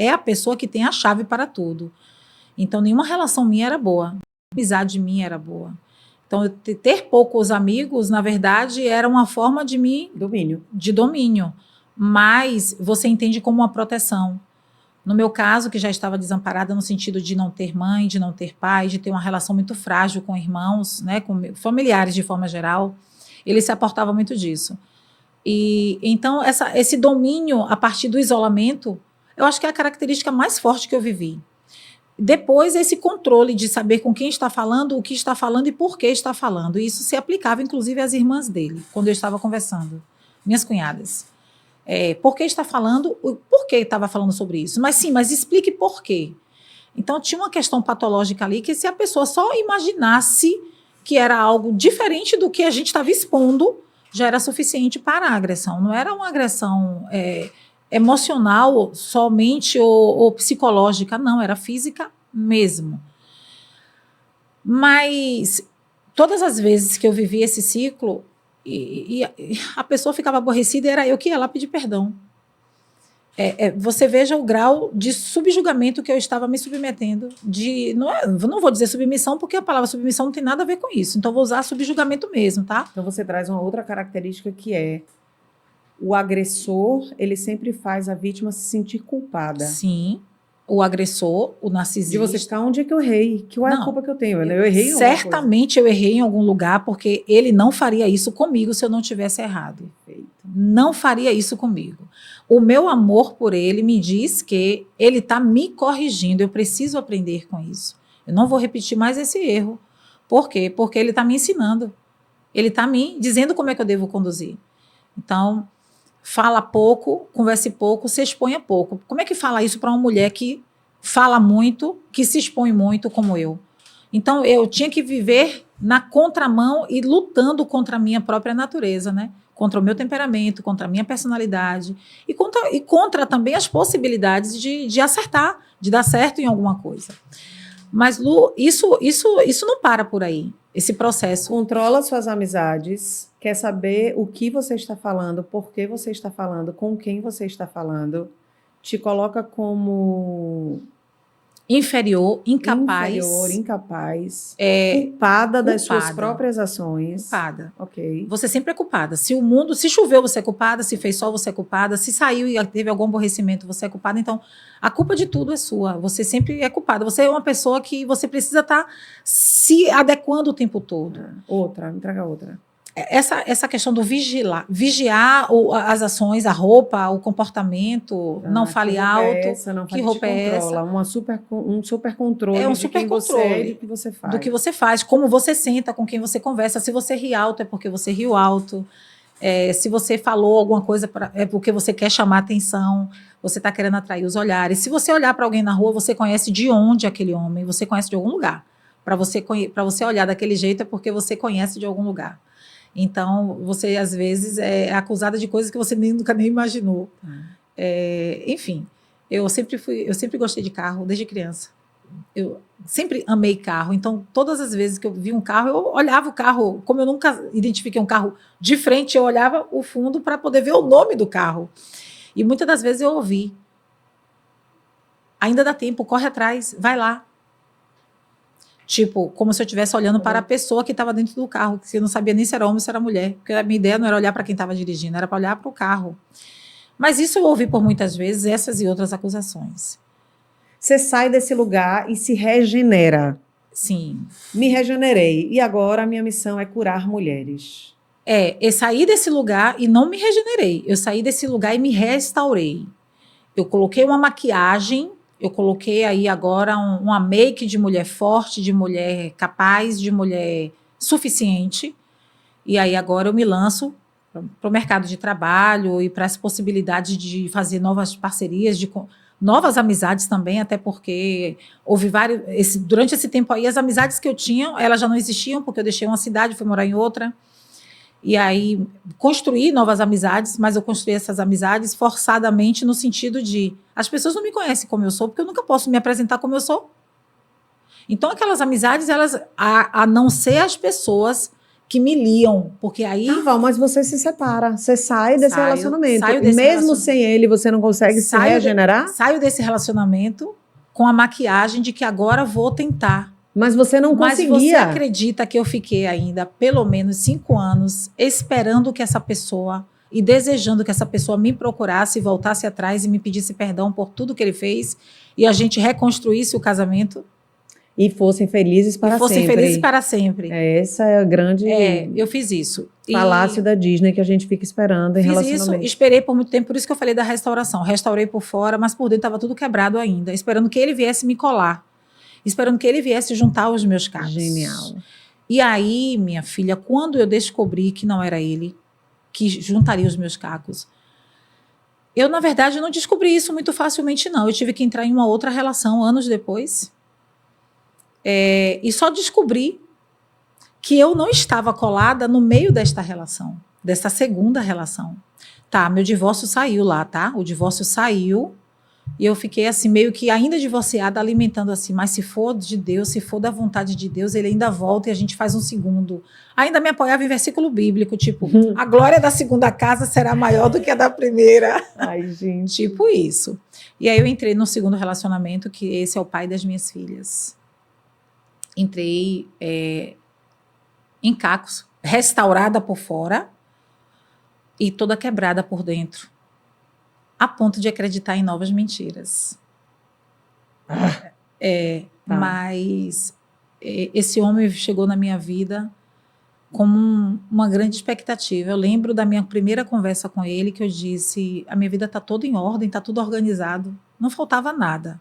que tem a chave para tudo. Então, nenhuma relação minha era boa, nenhuma amizade minha era boa. Então, ter poucos amigos, na verdade, era uma forma de domínio. Mas você entende como uma proteção. No meu caso, que já estava desamparada no sentido de não ter mãe, de não ter pai, de ter uma relação muito frágil com irmãos, né, com familiares de forma geral, ele se aportava muito disso. E então esse domínio a partir do isolamento, eu acho que é a característica mais forte que eu vivi. Depois, esse controle de saber com quem está falando, o que está falando e por que está falando. E isso se aplicava, inclusive, às irmãs dele, quando eu estava conversando, minhas cunhadas. Por que está falando, por que estava falando sobre isso? Mas explique por quê. Então, tinha uma questão patológica ali que se a pessoa só imaginasse que era algo diferente do que a gente estava expondo, já era suficiente para a agressão. Não era uma agressão emocional somente ou psicológica, não, era física mesmo. Mas todas as vezes que eu vivi esse ciclo, e a pessoa ficava aborrecida, era eu que ia lá pedir perdão. Você veja o grau de subjugamento que eu estava me submetendo. Não vou dizer submissão, porque a palavra submissão não tem nada a ver com isso. Então, vou usar subjugamento mesmo, tá? Então, você traz uma outra característica que é o agressor, ele sempre faz a vítima se sentir culpada. Sim. O agressor, o narcisista. De você ficar, onde é que eu errei? Qual é a culpa que eu tenho? Eu errei em certamente eu errei em algum lugar, porque ele não faria isso comigo se eu não tivesse errado. Perfeito. Não faria isso comigo. O meu amor por ele me diz que ele está me corrigindo, eu preciso aprender com isso. Eu não vou repetir mais esse erro. Por quê? Porque ele está me ensinando. Ele está me dizendo como é que eu devo conduzir. Então, fala pouco, converse pouco, se exponha pouco. Como é que fala isso para uma mulher que fala muito, que se expõe muito como eu? Então, eu tinha que viver na contramão e lutando contra a minha própria natureza, né? Contra o meu temperamento, contra a minha personalidade e contra também as possibilidades de acertar, de dar certo em alguma coisa. Mas, Lu, isso não para por aí, esse processo. Controla suas amizades, quer saber o que você está falando, por que você está falando, com quem você está falando, te coloca como inferior, incapaz. Culpada das suas culpada. próprias ações. Culpada. Ok. Você sempre é culpada. Se choveu, você é culpada. Se fez sol, você é culpada. Se saiu e teve algum aborrecimento, você é culpada. Então, a culpa de tudo é sua. Você sempre é culpada. Você é uma pessoa que você precisa estar se adequando o tempo todo. Me traga outra. Essa questão do vigiar as ações, a roupa, o comportamento, não fale alto. Que roupa é essa? Um super controle de quem você é e do que você faz. Do que você faz, como você senta, com quem você conversa. Se você ri alto, é porque você riu alto. Se você falou alguma coisa, é porque você quer chamar atenção. Você está querendo atrair os olhares. Se você olhar para alguém na rua, você conhece de onde aquele homem, você conhece de algum lugar. Para você olhar daquele jeito, é porque você conhece de algum lugar. Então, você, às vezes, é acusada de coisas que você nunca nem imaginou. Enfim, eu sempre gostei de carro, desde criança. Eu sempre amei carro. Então, todas as vezes que eu vi um carro, eu olhava o carro. Como eu nunca identifiquei um carro de frente, eu olhava o fundo para poder ver o nome do carro. E muitas das vezes eu ouvi. Ainda dá tempo, corre atrás, vai lá. Tipo, como se eu estivesse olhando para a pessoa que estava dentro do carro, que eu não sabia nem se era homem ou se era mulher. Porque a minha ideia não era olhar para quem estava dirigindo, era para olhar para o carro. Mas isso eu ouvi por muitas vezes, essas e outras acusações. Você sai desse lugar e se regenera. Sim. Me regenerei. E agora a minha missão é curar mulheres. Eu saí desse lugar e não me regenerei. Eu saí desse lugar e me restaurei. Eu coloquei uma maquiagem. Eu coloquei aí agora uma make de mulher forte, de mulher capaz, de mulher suficiente. E aí agora eu me lanço para o mercado de trabalho e para as possibilidades de fazer novas parcerias, novas amizades também, até porque houve durante esse tempo aí, as amizades que eu tinha, elas já não existiam, porque eu deixei uma cidade, fui morar em outra. E aí, construí novas amizades, mas eu construí essas amizades forçadamente no sentido de... As pessoas não me conhecem como eu sou, porque eu nunca posso me apresentar como eu sou. Então, aquelas amizades, elas... A não ser as pessoas que me liam, porque aí... mas você se separa, você sai desse relacionamento. Saio desse Mesmo sem ele, você não consegue se regenerar? Saio desse relacionamento com a maquiagem de que agora vou tentar. Mas você não conseguia. Mas você acredita que eu fiquei ainda pelo menos 5 anos esperando que essa pessoa e desejando que essa pessoa me procurasse, voltasse atrás e me pedisse perdão por tudo que ele fez e a gente reconstruísse o casamento? E fossem felizes para sempre. Fossem felizes para sempre. Essa é a grande... eu fiz isso. Falácio da Disney que a gente fica esperando em relacionamento. Fiz isso, esperei por muito tempo, por isso que eu falei da restauração. Restaurei por fora, mas por dentro estava tudo quebrado ainda, esperando que ele viesse me colar. Esperando que ele viesse juntar os meus cacos. Genial. E aí, minha filha, quando eu descobri que não era ele que juntaria os meus cacos, eu, na verdade, não descobri isso muito facilmente, não. Eu tive que entrar em uma outra relação anos depois. E só descobri que eu não estava colada no meio desta relação, dessa segunda relação. Tá, meu divórcio saiu lá, tá? O divórcio saiu. E eu fiquei assim, meio que ainda divorciada, alimentando assim, mas se for de Deus, se for da vontade de Deus, ele ainda volta e a gente faz um segundo. Ainda me apoiava em versículo bíblico, tipo, a glória da segunda casa será maior do que a da primeira. Ai, gente. Tipo isso. E aí eu entrei no segundo relacionamento, que esse é o pai das minhas filhas. Entrei em cacos, restaurada por fora e toda quebrada por dentro. A ponto de acreditar em novas mentiras. Tá. Mas esse homem chegou na minha vida como uma grande expectativa. Eu lembro da minha primeira conversa com ele, que eu disse, a minha vida está toda em ordem, está tudo organizado, não faltava nada,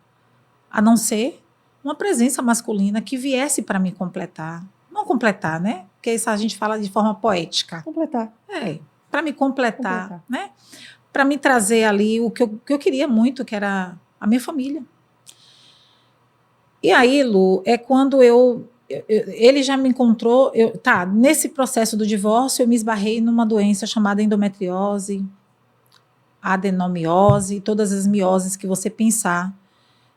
a não ser uma presença masculina que viesse para me completar. Não completar, né? Porque isso a gente fala de forma poética. Completar. Para me completar, né? Para me trazer ali o que eu queria muito, que era a minha família. E aí, Lu, é quando ele já me encontrou, nesse processo do divórcio, eu me esbarrei numa doença chamada endometriose, adenomiose, todas as mioses que você pensar.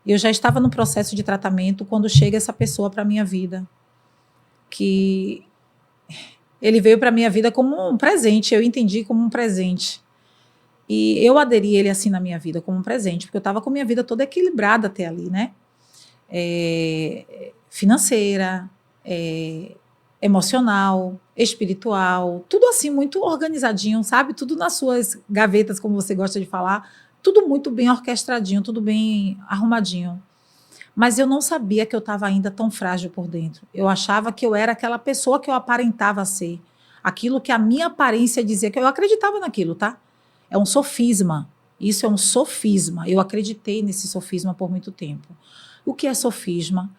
Eu já estava no processo de tratamento quando chega essa pessoa para a minha vida, que ele veio para a minha vida como um presente, eu entendi como um presente. E eu aderi ele assim na minha vida como um presente, porque eu estava com a minha vida toda equilibrada até ali, né? financeira, emocional, espiritual, tudo assim muito organizadinho, sabe? Tudo nas suas gavetas, como você gosta de falar, tudo muito bem orquestradinho, tudo bem arrumadinho. Mas eu não sabia que eu estava ainda tão frágil por dentro. Eu achava que eu era aquela pessoa que eu aparentava ser. Aquilo que a minha aparência dizia, que eu acreditava naquilo, tá? É um sofisma. Isso é um sofisma. Eu acreditei nesse sofisma por muito tempo. O que é sofisma?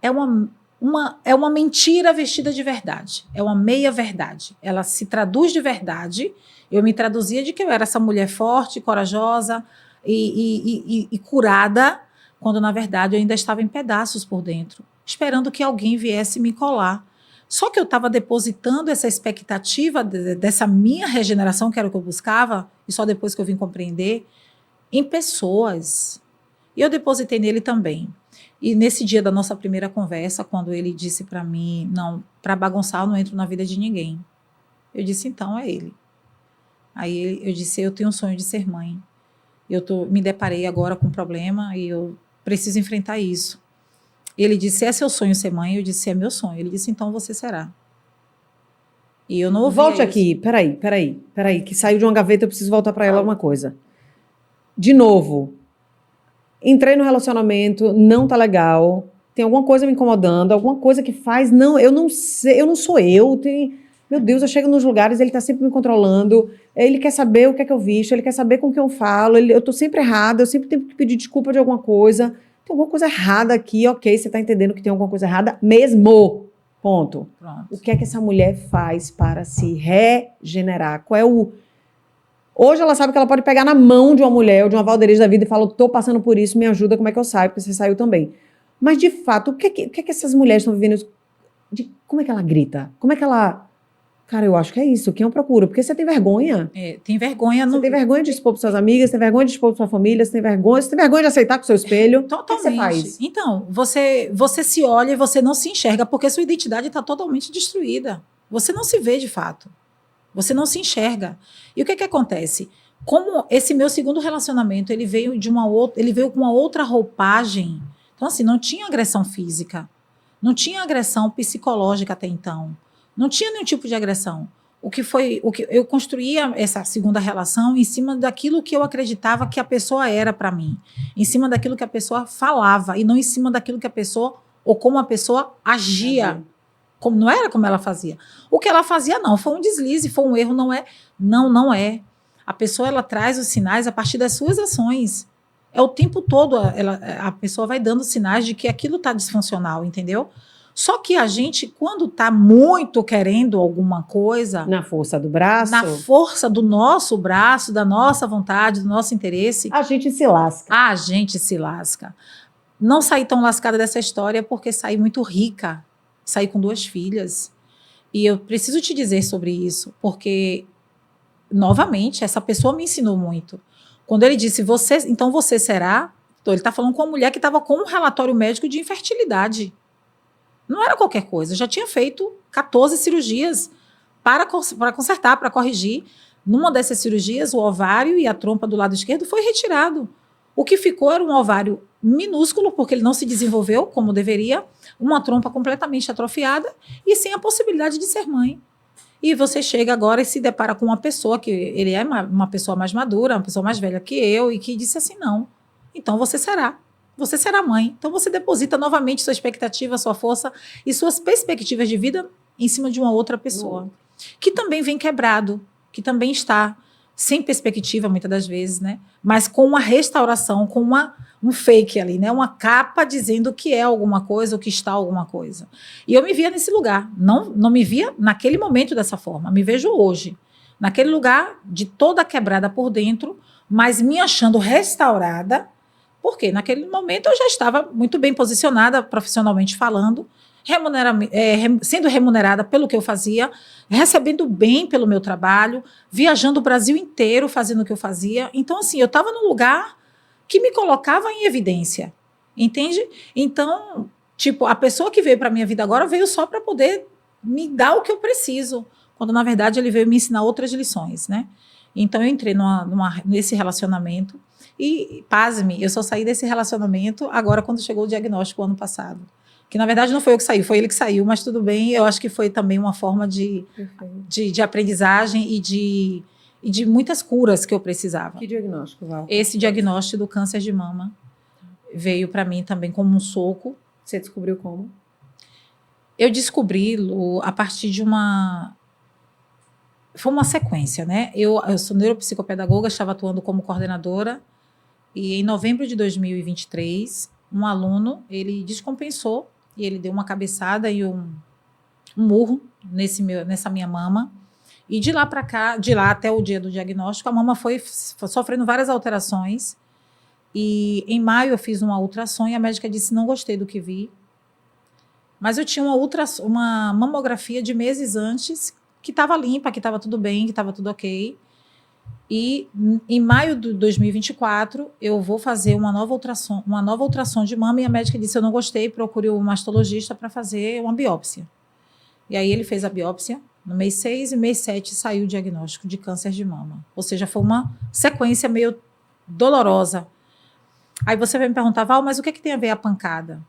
É uma mentira vestida de verdade. É uma meia-verdade. Ela se traduz de verdade. Eu me traduzia de que eu era essa mulher forte, corajosa e curada, quando, na verdade, eu ainda estava em pedaços por dentro, esperando que alguém viesse me colar. Só que eu estava depositando essa expectativa dessa minha regeneração, que era o que eu buscava, e só depois que eu vim compreender, em pessoas. E eu depositei nele também. E nesse dia da nossa primeira conversa, quando ele disse para mim, não, para bagunçar eu não entro na vida de ninguém. Eu disse, então é ele. Aí eu disse, eu tenho um sonho de ser mãe. Me deparei agora com um problema e eu preciso enfrentar isso. Ele disse, é seu sonho ser mãe? Eu disse, é meu sonho. Ele disse, então você será. E eu não ouvi Volte isso. aqui, peraí, que saiu de uma gaveta, eu preciso voltar para ela uma coisa. De novo, entrei no relacionamento, não tá legal, tem alguma coisa me incomodando, alguma coisa que faz, não, eu não sei, eu não sou eu, meu Deus, eu chego nos lugares, ele tá sempre me controlando, ele quer saber o que é que eu visto, ele quer saber com o que eu falo, eu tô sempre errada, eu sempre tenho que pedir desculpa de alguma coisa, tem alguma coisa errada aqui, ok, você tá entendendo que tem alguma coisa errada mesmo, ponto. Pronto. O que é que essa mulher faz para se regenerar? Hoje ela sabe que ela pode pegar na mão de uma mulher ou de uma Valderez da vida e falar, tô passando por isso, me ajuda, como é que eu saio? Porque você saiu também. Mas, de fato, o que é que essas mulheres estão vivendo? Como é que ela grita? Como é que ela... Cara, eu acho que é isso. Quem eu procuro? Porque você tem vergonha. Tem vergonha. Você tem vergonha de expor para suas amigas, tem vergonha de expor para sua família, você tem vergonha de aceitar com o seu espelho. Totalmente. O que você faz? Então, você se olha e você não se enxerga porque sua identidade está totalmente destruída. Você não se vê de fato. Você não se enxerga. E o que acontece? Como esse meu segundo relacionamento, ele veio com uma outra roupagem. Então, assim, não tinha agressão física. Não tinha agressão psicológica até então. Não tinha nenhum tipo de agressão. O que eu construía essa segunda relação em cima daquilo que eu acreditava que a pessoa era para mim, em cima daquilo que a pessoa falava e não em cima daquilo que a pessoa ou como a pessoa agia, como não era como ela fazia. O que ela fazia não, foi um deslize, foi um erro, não é. Não é. A pessoa ela traz os sinais a partir das suas ações. É o tempo todo a pessoa vai dando sinais de que aquilo está disfuncional, entendeu? Só que a gente, quando está muito querendo alguma coisa... Na força do braço? Na força do nosso braço, da nossa vontade, do nosso interesse... A gente se lasca. A gente se lasca. Não saí tão lascada dessa história porque saí muito rica. Saí com 2 filhas. E eu preciso te dizer sobre isso, porque, novamente, essa pessoa me ensinou muito. Quando ele disse, então você será... Então ele está falando com uma mulher que estava com um relatório médico de infertilidade. Não era qualquer coisa. Eu já tinha feito 14 cirurgias para consertar, para corrigir. Numa dessas cirurgias, o ovário e a trompa do lado esquerdo foi retirado. O que ficou era um ovário minúsculo, porque ele não se desenvolveu como deveria, uma trompa completamente atrofiada e sem a possibilidade de ser mãe. E você chega agora e se depara com uma pessoa que ele é uma pessoa mais madura, uma pessoa mais velha que eu, e que disse assim, não, então você será mãe. Então você deposita novamente sua expectativa, sua força e suas perspectivas de vida em cima de uma outra pessoa. Que também vem quebrado, que também está sem perspectiva muitas das vezes, né? Mas com uma restauração, com um fake ali, né? Uma capa dizendo que é alguma coisa ou que está alguma coisa. E eu me via nesse lugar. Não me via naquele momento dessa forma. Me vejo hoje. Naquele lugar de toda quebrada por dentro, mas me achando restaurada. Porque naquele momento eu já estava muito bem posicionada, profissionalmente falando, sendo remunerada pelo que eu fazia, recebendo bem pelo meu trabalho, viajando o Brasil inteiro fazendo o que eu fazia. Então, assim, eu estava num lugar que me colocava em evidência, entende? Então, tipo, a pessoa que veio para a minha vida agora veio só para poder me dar o que eu preciso, quando, na verdade, ele veio me ensinar outras lições, né? Então, eu entrei nesse relacionamento e, pasme, eu só saí desse relacionamento agora quando chegou o diagnóstico ano passado. Que, na verdade, não foi eu que saí, foi ele que saiu, mas tudo bem. Eu acho que foi também uma forma de aprendizagem e de muitas curas que eu precisava. Que diagnóstico, Val? Esse diagnóstico do câncer de mama veio para mim também como um soco. Você descobriu como? Eu descobri, Lu, a partir de foi uma sequência, né? Eu sou neuropsicopedagoga, estava atuando como coordenadora e em novembro de 2023, um aluno, ele descompensou e ele deu uma cabeçada e um murro nessa minha mama. E de lá para cá, de lá até o dia do diagnóstico, a mama foi sofrendo várias alterações. E em maio eu fiz uma ultrassom e a médica disse: não gostei do que vi. Mas eu tinha uma mamografia de meses antes que estava limpa, que estava tudo bem, que estava tudo ok. E em maio de 2024 eu vou fazer uma nova ultrassom de mama e a médica disse: eu não gostei, procure o mastologista para fazer uma biópsia. E aí ele fez a biópsia no mês 6 e mês 7 saiu o diagnóstico de câncer de mama. Ou seja, foi uma sequência meio dolorosa. Aí você vai me perguntar: Val, mas o que tem a ver a pancada?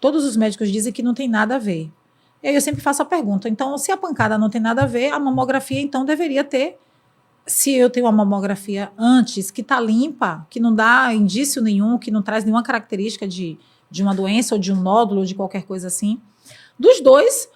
Todos os médicos dizem que não tem nada a ver. E aí eu sempre faço a pergunta: então, se a pancada não tem nada a ver, a mamografia então deveria ter. Se eu tenho uma mamografia antes, que está limpa, que não dá indício nenhum, que não traz nenhuma característica de uma doença ou de um nódulo ou de qualquer coisa assim, dos dois,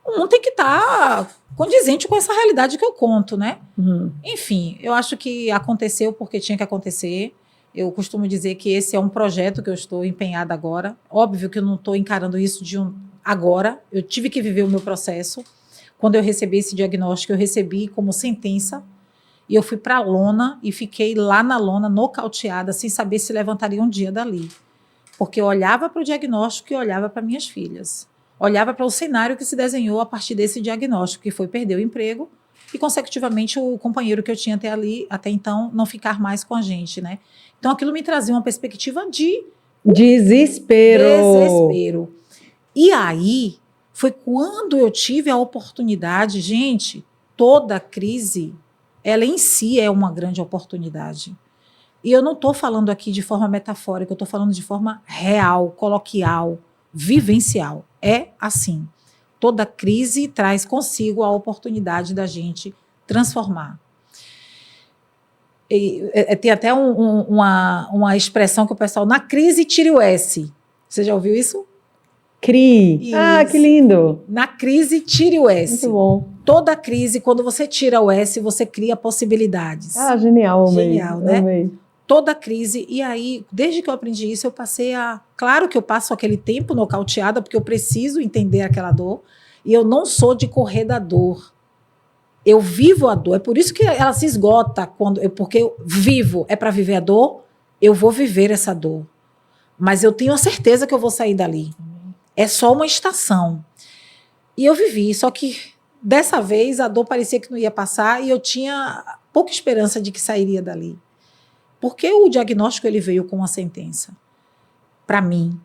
um tem que estar condizente com essa realidade que eu conto, né? Uhum. Enfim, eu acho que aconteceu porque tinha que acontecer. Eu costumo dizer que esse é um projeto que eu estou empenhada agora. Óbvio que eu não estou encarando isso agora. Eu tive que viver o meu processo. Quando eu recebi esse diagnóstico, eu recebi como sentença. E eu fui para a lona e fiquei lá na lona, nocauteada, sem saber se levantaria um dia dali. Porque eu olhava para o diagnóstico e olhava para minhas filhas. Olhava para o cenário que se desenhou a partir desse diagnóstico, que foi perder o emprego e, consecutivamente, o companheiro que eu tinha até então não ficar mais com a gente, né? Então, aquilo me trazia uma perspectiva de desespero. E aí, foi quando eu tive a oportunidade, gente, toda crise, ela em si é uma grande oportunidade. E eu não estou falando aqui de forma metafórica, eu estou falando de forma real, coloquial, vivencial. É assim. Toda crise traz consigo a oportunidade da gente transformar. Tem até uma expressão que o pessoal, na crise tire o S. Você já ouviu isso? CRI. Ah, que lindo. Na crise tire o S. Muito bom. Toda crise, quando você tira o S, você cria possibilidades. Ah, genial. Genial, né? Amei. Toda crise. E aí, desde que eu aprendi isso, eu passei a... Claro que eu passo aquele tempo nocauteada, porque eu preciso entender aquela dor. E eu não sou de correr da dor. Eu vivo a dor. É por isso que ela se esgota. Porque eu vivo. É para viver a dor? Eu vou viver essa dor. Mas eu tenho a certeza que eu vou sair dali. É só uma estação. E eu vivi. Só que, dessa vez, a dor parecia que não ia passar e eu tinha pouca esperança de que sairia dali. Porque o diagnóstico ele veio com uma sentença. Para mim,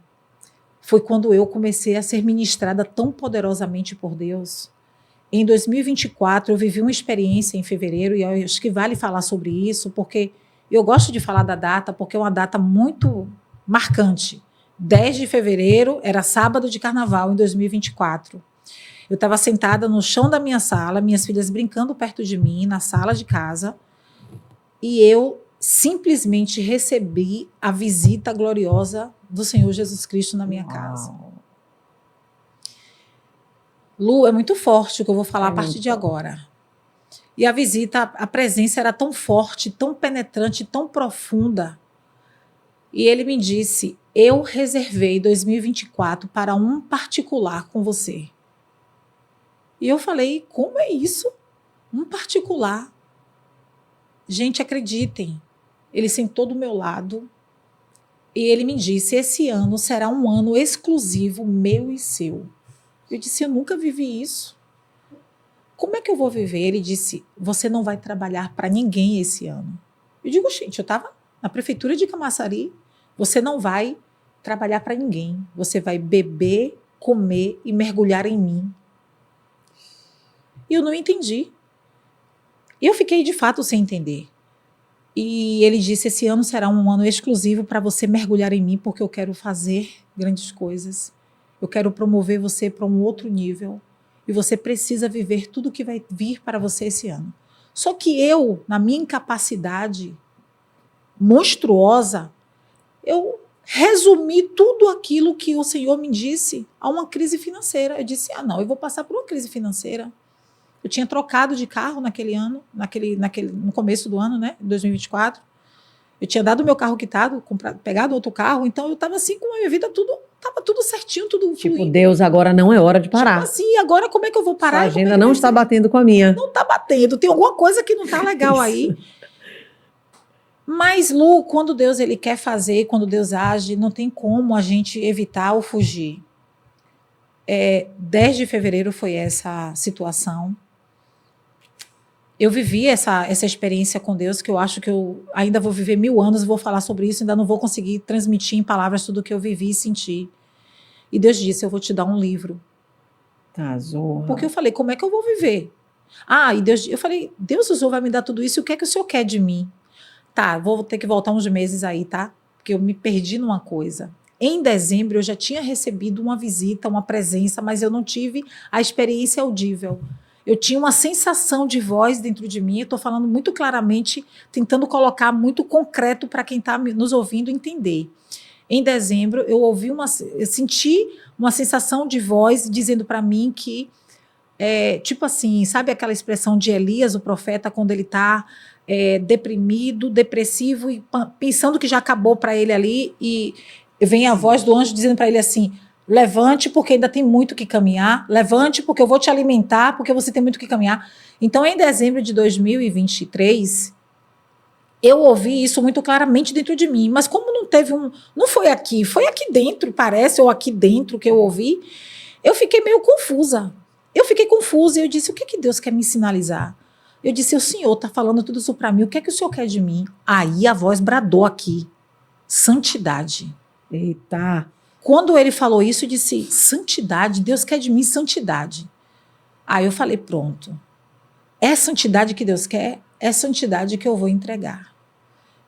foi quando eu comecei a ser ministrada tão poderosamente por Deus. Em 2024, eu vivi uma experiência em fevereiro, e eu acho que vale falar sobre isso, porque eu gosto de falar da data, porque é uma data muito marcante. 10 de fevereiro, era sábado de carnaval, em 2024. Eu estava sentada no chão da minha sala, minhas filhas brincando perto de mim, na sala de casa, e eu simplesmente recebi a visita gloriosa do Senhor Jesus Cristo na minha casa. Lu, é muito forte o que eu vou falar a partir de agora. E a visita, a presença era tão forte, tão penetrante, tão profunda. E ele me disse: eu reservei 2024 para um particular com você. E eu falei: como é isso? Um particular? Gente, acreditem. Ele sentou do meu lado e ele me disse: esse ano será um ano exclusivo meu e seu. Eu disse: eu nunca vivi isso. Como é que eu vou viver? Ele disse: você não vai trabalhar para ninguém esse ano. Eu digo: gente, eu estava na prefeitura de Camaçari. Você não vai trabalhar para ninguém. Você vai beber, comer e mergulhar em mim. E eu não entendi. E eu fiquei, de fato, sem entender. E ele disse, esse ano será um ano exclusivo para você mergulhar em mim, porque eu quero fazer grandes coisas. Eu quero promover você para um outro nível. E você precisa viver tudo que vai vir para você esse ano. Só que eu, na minha incapacidade monstruosa, eu resumi tudo aquilo que o Senhor me disse a uma crise financeira. Eu disse, não, eu vou passar por uma crise financeira. Eu tinha trocado de carro naquele ano, no começo do ano, né, 2024. Eu tinha dado meu carro quitado, pegado outro carro, então eu estava assim com a minha vida estava tudo certinho, tudo Tipo, fluindo. Deus, agora não é hora de parar. Tipo assim, agora como é que eu vou parar? A agenda não está batendo com a minha. Não está batendo, tem alguma coisa que não está legal aí. Mas, Lu, quando Deus ele quer fazer, quando Deus age, não tem como a gente evitar ou fugir. 10 de fevereiro foi essa situação. Eu vivi essa experiência com Deus, que eu acho que eu ainda vou viver 1000 anos, vou falar sobre isso, ainda não vou conseguir transmitir em palavras tudo o que eu vivi e senti. E Deus disse, eu vou te dar um livro. Tá, zorra. Porque eu falei, como é que eu vou viver? Eu falei, Deus, o Senhor vai me dar tudo isso, e o que é que o Senhor quer de mim? Tá, vou ter que voltar uns meses aí, tá? Porque eu me perdi numa coisa. Em dezembro, eu já tinha recebido uma visita, uma presença, mas eu não tive a experiência audível. Eu tinha uma sensação de voz dentro de mim, eu estou falando muito claramente, tentando colocar muito concreto para quem está nos ouvindo entender. Em dezembro, eu senti uma sensação de voz dizendo para mim que, tipo assim, sabe aquela expressão de Elias, o profeta, quando ele está deprimido, depressivo e pensando que já acabou para ele ali, e vem a voz do anjo dizendo para ele assim, levante porque ainda tem muito que caminhar, levante porque eu vou te alimentar, porque você tem muito que caminhar. Então, em dezembro de 2023, eu ouvi isso muito claramente dentro de mim, mas como não foi aqui dentro, parece, ou aqui dentro que eu ouvi, eu fiquei meio confusa. Eu fiquei confusa e eu disse, o que Deus quer me sinalizar? Eu disse, o Senhor está falando tudo isso para mim, o que é que o Senhor quer de mim? Aí a voz bradou aqui, santidade. Eita! Quando ele falou isso, eu disse, santidade, Deus quer de mim santidade. Aí eu falei, pronto, é santidade que Deus quer, é santidade que eu vou entregar.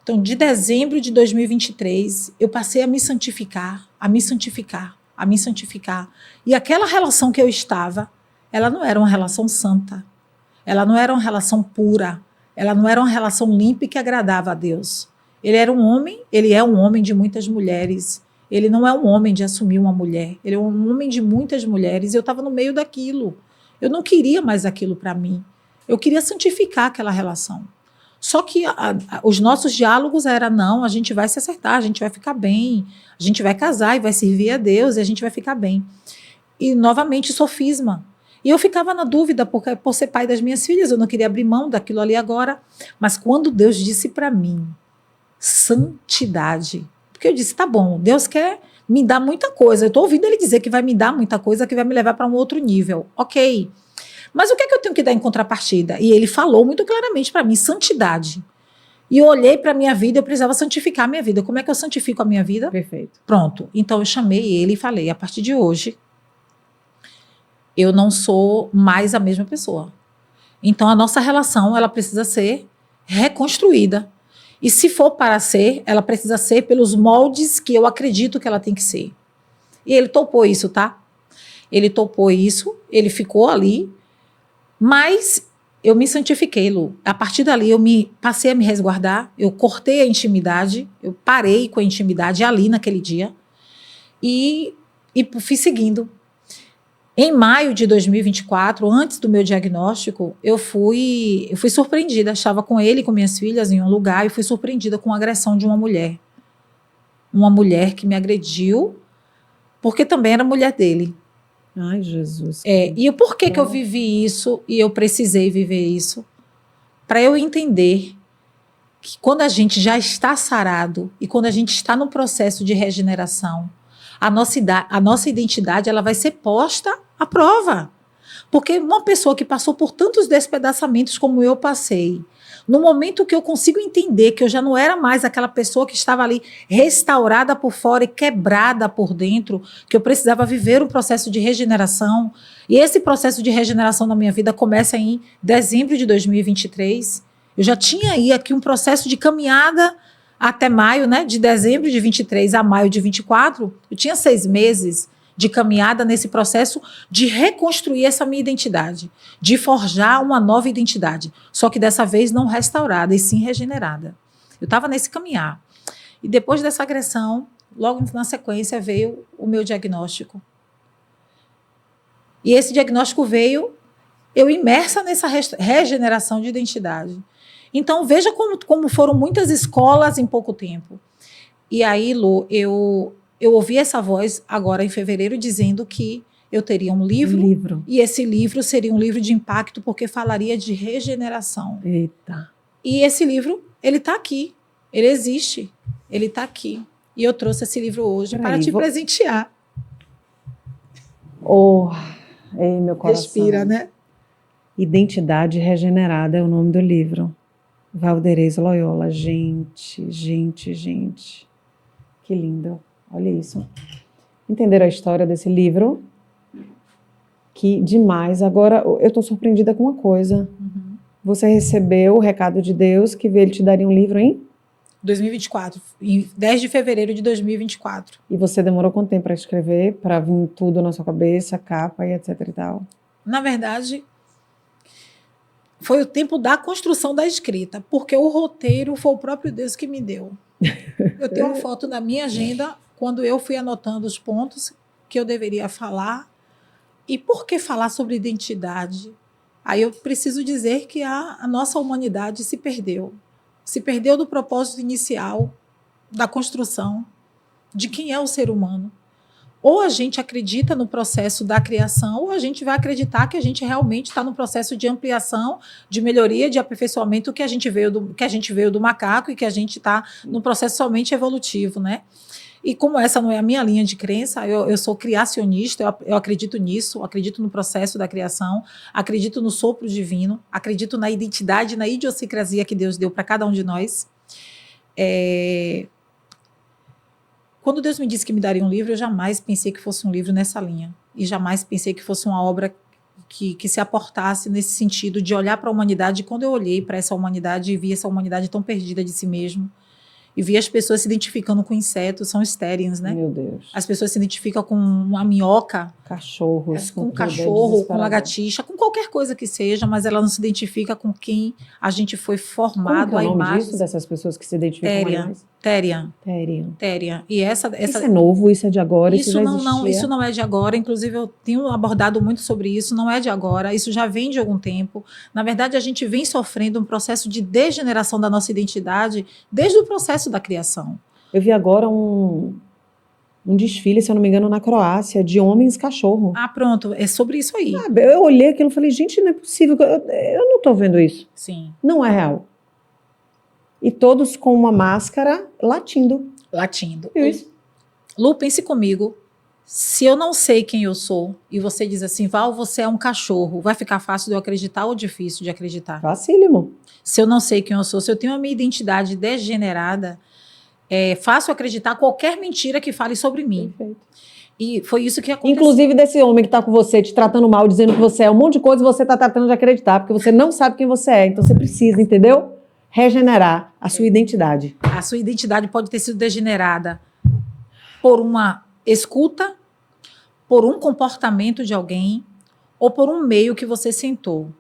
Então, de dezembro de 2023, eu passei a me santificar, a me santificar, a me santificar. E aquela relação que eu estava, ela não era uma relação santa, ela não era uma relação pura, ela não era uma relação limpa e que agradava a Deus. Ele é um homem de muitas mulheres. Ele não é um homem de assumir uma mulher. Ele é um homem de muitas mulheres. E eu estava no meio daquilo. Eu não queria mais aquilo para mim. Eu queria santificar aquela relação. Só que os nossos diálogos eram, não, a gente vai se acertar, a gente vai ficar bem, a gente vai casar e vai servir a Deus e a gente vai ficar bem. E, novamente, sofisma. E eu ficava na dúvida, porque por ser pai das minhas filhas, eu não queria abrir mão daquilo ali agora. Mas quando Deus disse para mim, santidade, porque eu disse, tá bom, Deus quer me dar muita coisa. Eu estou ouvindo ele dizer que vai me dar muita coisa, que vai me levar para um outro nível. Ok. Mas o que é que eu tenho que dar em contrapartida? E ele falou muito claramente para mim, santidade. E eu olhei para a minha vida, eu precisava santificar a minha vida. Como é que eu santifico a minha vida? Perfeito. Pronto. Então eu chamei ele e falei, a partir de hoje, eu não sou mais a mesma pessoa. Então a nossa relação, ela precisa ser reconstruída. E se for para ser, ela precisa ser pelos moldes que eu acredito que ela tem que ser. E ele topou isso, tá? Ele topou isso, ele ficou ali, mas eu me santifiquei, Lu. A partir dali eu passei a me resguardar, eu cortei a intimidade, eu parei com a intimidade ali naquele dia e fui seguindo. Em maio de 2024, antes do meu diagnóstico, eu fui surpreendida. Estava com ele e com minhas filhas em um lugar e fui surpreendida com a agressão de uma mulher. Uma mulher que me agrediu, porque também era mulher dele. Ai, Jesus. E por que eu vivi isso e eu precisei viver isso? Para eu entender que quando a gente já está sarado e quando a gente está no processo de regeneração, a nossa identidade ela vai ser posta à prova. Porque uma pessoa que passou por tantos despedaçamentos como eu passei, no momento que eu consigo entender que eu já não era mais aquela pessoa que estava ali restaurada por fora e quebrada por dentro, que eu precisava viver um processo de regeneração, e esse processo de regeneração na minha vida começa em dezembro de 2023. Eu já tinha aí aqui um processo de caminhada até maio, né? De dezembro de 23 a maio de 24, eu tinha 6 meses de caminhada nesse processo de reconstruir essa minha identidade, de forjar uma nova identidade, só que dessa vez não restaurada, e sim regenerada. Eu estava nesse caminhar. E depois dessa agressão, logo na sequência, veio o meu diagnóstico. E esse diagnóstico veio eu imersa nessa regeneração de identidade. Então, veja como foram muitas escolas em pouco tempo. E aí, Lu, eu ouvi essa voz agora em fevereiro dizendo que eu teria um livro. E esse livro seria um livro de impacto porque falaria de regeneração. Eita. E esse livro, ele está aqui. Ele existe. Ele está aqui. E eu trouxe esse livro hoje para te presentear. Oh, ei, meu coração. Respira, né? Identidade Regenerada é o nome do livro. Valderez Loyola. Gente. Que lindo. Olha isso. Entenderam a história desse livro? Que demais. Agora, eu estou surpreendida com uma coisa. Uhum. Você recebeu o recado de Deus que ele te daria um livro em? 2024. Em 10 de fevereiro de 2024. E você demorou quanto tempo para escrever? Para vir tudo na sua cabeça, capa e etc e tal? Na verdade, foi o tempo da construção da escrita, porque o roteiro foi o próprio Deus que me deu. Eu tenho uma foto na minha agenda quando eu fui anotando os pontos que eu deveria falar. E por que falar sobre identidade? Aí eu preciso dizer que a nossa humanidade se perdeu. Se perdeu do propósito inicial, da construção, de quem é o ser humano. Ou a gente acredita no processo da criação, ou a gente vai acreditar que a gente realmente está no processo de ampliação, de melhoria, de aperfeiçoamento que a gente veio do macaco e que a gente está no processo somente evolutivo, né? E como essa não é a minha linha de crença, eu sou criacionista, eu acredito nisso, acredito no processo da criação, acredito no sopro divino, acredito na identidade, na idiosincrasia que Deus deu para cada um de nós. Quando Deus me disse que me daria um livro, eu jamais pensei que fosse um livro nessa linha. E jamais pensei que fosse uma obra que se aportasse nesse sentido de olhar para a humanidade. E quando eu olhei para essa humanidade e vi essa humanidade tão perdida de si mesmo, e vi as pessoas se identificando com insetos, são estériens, né? Meu Deus. As pessoas se identificam com uma minhoca. Cachorros. Com cachorro, com lagartixa, com qualquer coisa que seja, mas ela não se identifica com quem a gente foi formado. Como que é o nome disso, dessas pessoas que se identificam com animais? Therian. E essa isso é novo, isso é de agora? Isso não é de agora, inclusive eu tenho abordado muito sobre isso, não é de agora, isso já vem de algum tempo. Na verdade, a gente vem sofrendo um processo de degeneração da nossa identidade desde o processo da criação. Eu vi agora um desfile, se eu não me engano, na Croácia, de homens cachorro. Ah, pronto, é sobre isso aí. Eu olhei aquilo e falei, gente, não é possível, eu não estou vendo isso. Sim. Não é real. E todos com uma máscara latindo. Isso. Lu, pense comigo. Se eu não sei quem eu sou e você diz assim, Val, você é um cachorro, vai ficar fácil de eu acreditar ou difícil de acreditar? Facílimo. Se eu não sei quem eu sou, se eu tenho a minha identidade degenerada, é fácil acreditar qualquer mentira que fale sobre mim. Perfeito. E foi isso que aconteceu. Inclusive desse homem que está com você, te tratando mal, dizendo que você é um monte de coisa e você está tratando de acreditar, porque você não sabe quem você é. Então você precisa, entendeu? Regenerar a sua identidade. A sua identidade pode ter sido degenerada por uma escuta, por um comportamento de alguém ou por um meio que você sentou.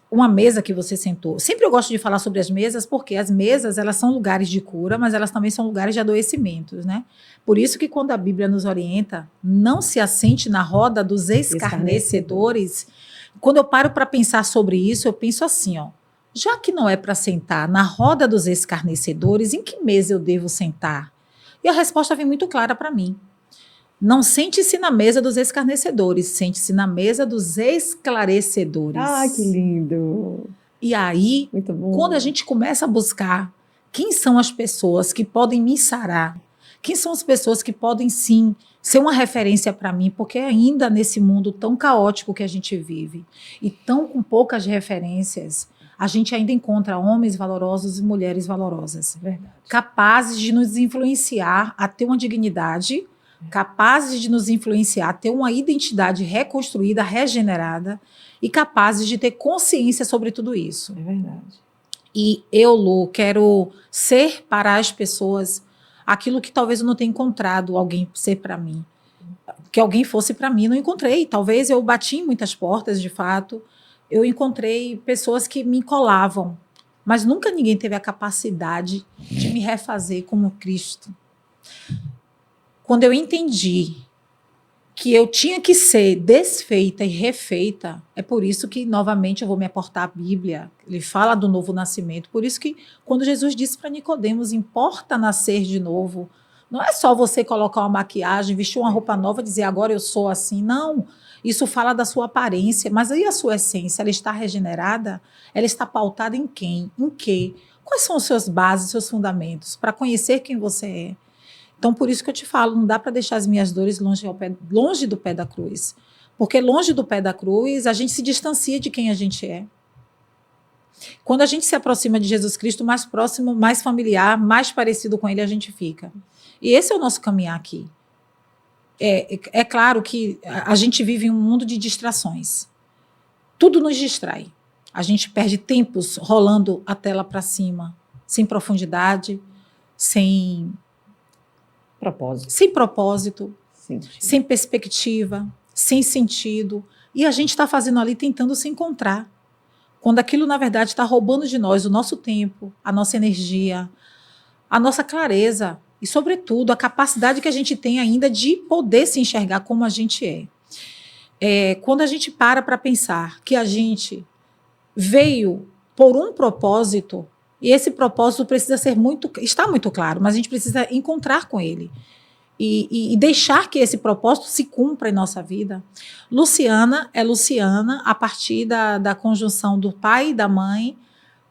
Uma mesa que você sentou. Sempre eu gosto de falar sobre as mesas, porque as mesas, elas são lugares de cura, mas elas também são lugares de adoecimentos, né? Por isso que quando a Bíblia nos orienta, não se assente na roda dos escarnecedores. Quando eu paro para pensar sobre isso, eu penso assim, ó. Já que não é para sentar na roda dos escarnecedores, em que mesa eu devo sentar? E a resposta vem muito clara para mim. Não sente-se na mesa dos escarnecedores, sente-se na mesa dos esclarecedores. Ah, que lindo! E aí, muito bom. Quando a gente começa a buscar quem são as pessoas que podem me sarar, Quem são as pessoas que podem, sim, ser uma referência para mim? Porque ainda nesse mundo tão caótico que a gente vive, e tão com poucas referências, a gente ainda encontra homens valorosos e mulheres valorosas. Verdade. Capazes de nos influenciar a ter uma dignidade, capazes de nos influenciar a ter uma identidade reconstruída, regenerada, e capazes de ter consciência sobre tudo isso. É verdade. E eu, Lu, quero ser para as pessoas aquilo que talvez eu não tenha encontrado alguém ser para mim. Que alguém fosse para mim, não encontrei. Talvez eu bati em muitas portas, de fato. Eu encontrei pessoas que me colavam, mas nunca ninguém teve a capacidade de me refazer como Cristo. Quando eu entendi que eu tinha que ser desfeita e refeita, é por isso que, novamente, eu vou me aportar à Bíblia. Ele fala do novo nascimento. Por isso que, quando Jesus disse para Nicodemos, importa nascer de novo. Não é só você colocar uma maquiagem, vestir uma roupa nova e dizer, agora eu sou assim. Não, isso fala da sua aparência. Mas aí a sua essência, ela está regenerada? Ela está pautada em quem? Em quê? Quais são as suas bases, os seus fundamentos? Para conhecer quem você é. Então, por isso que eu te falo, não dá para deixar as minhas dores longe do pé da cruz. Porque longe do pé da cruz, a gente se distancia de quem a gente é. Quando a gente se aproxima de Jesus Cristo, mais próximo, mais familiar, mais parecido com ele a gente fica. E esse é o nosso caminhar aqui. É claro que a gente vive em um mundo de distrações. Tudo nos distrai. A gente perde tempos rolando a tela para cima, sem profundidade, sem propósito, sem perspectiva, sem sentido. E a gente está fazendo ali tentando se encontrar. Quando aquilo, na verdade, está roubando de nós o nosso tempo, a nossa energia, a nossa clareza e, sobretudo, a capacidade que a gente tem ainda de poder se enxergar como a gente é. Quando a gente para pensar que a gente veio por um propósito, e esse propósito precisa está muito claro, mas a gente precisa encontrar com ele e deixar que esse propósito se cumpra em nossa vida. Luciana é Luciana a partir da conjunção do pai e da mãe,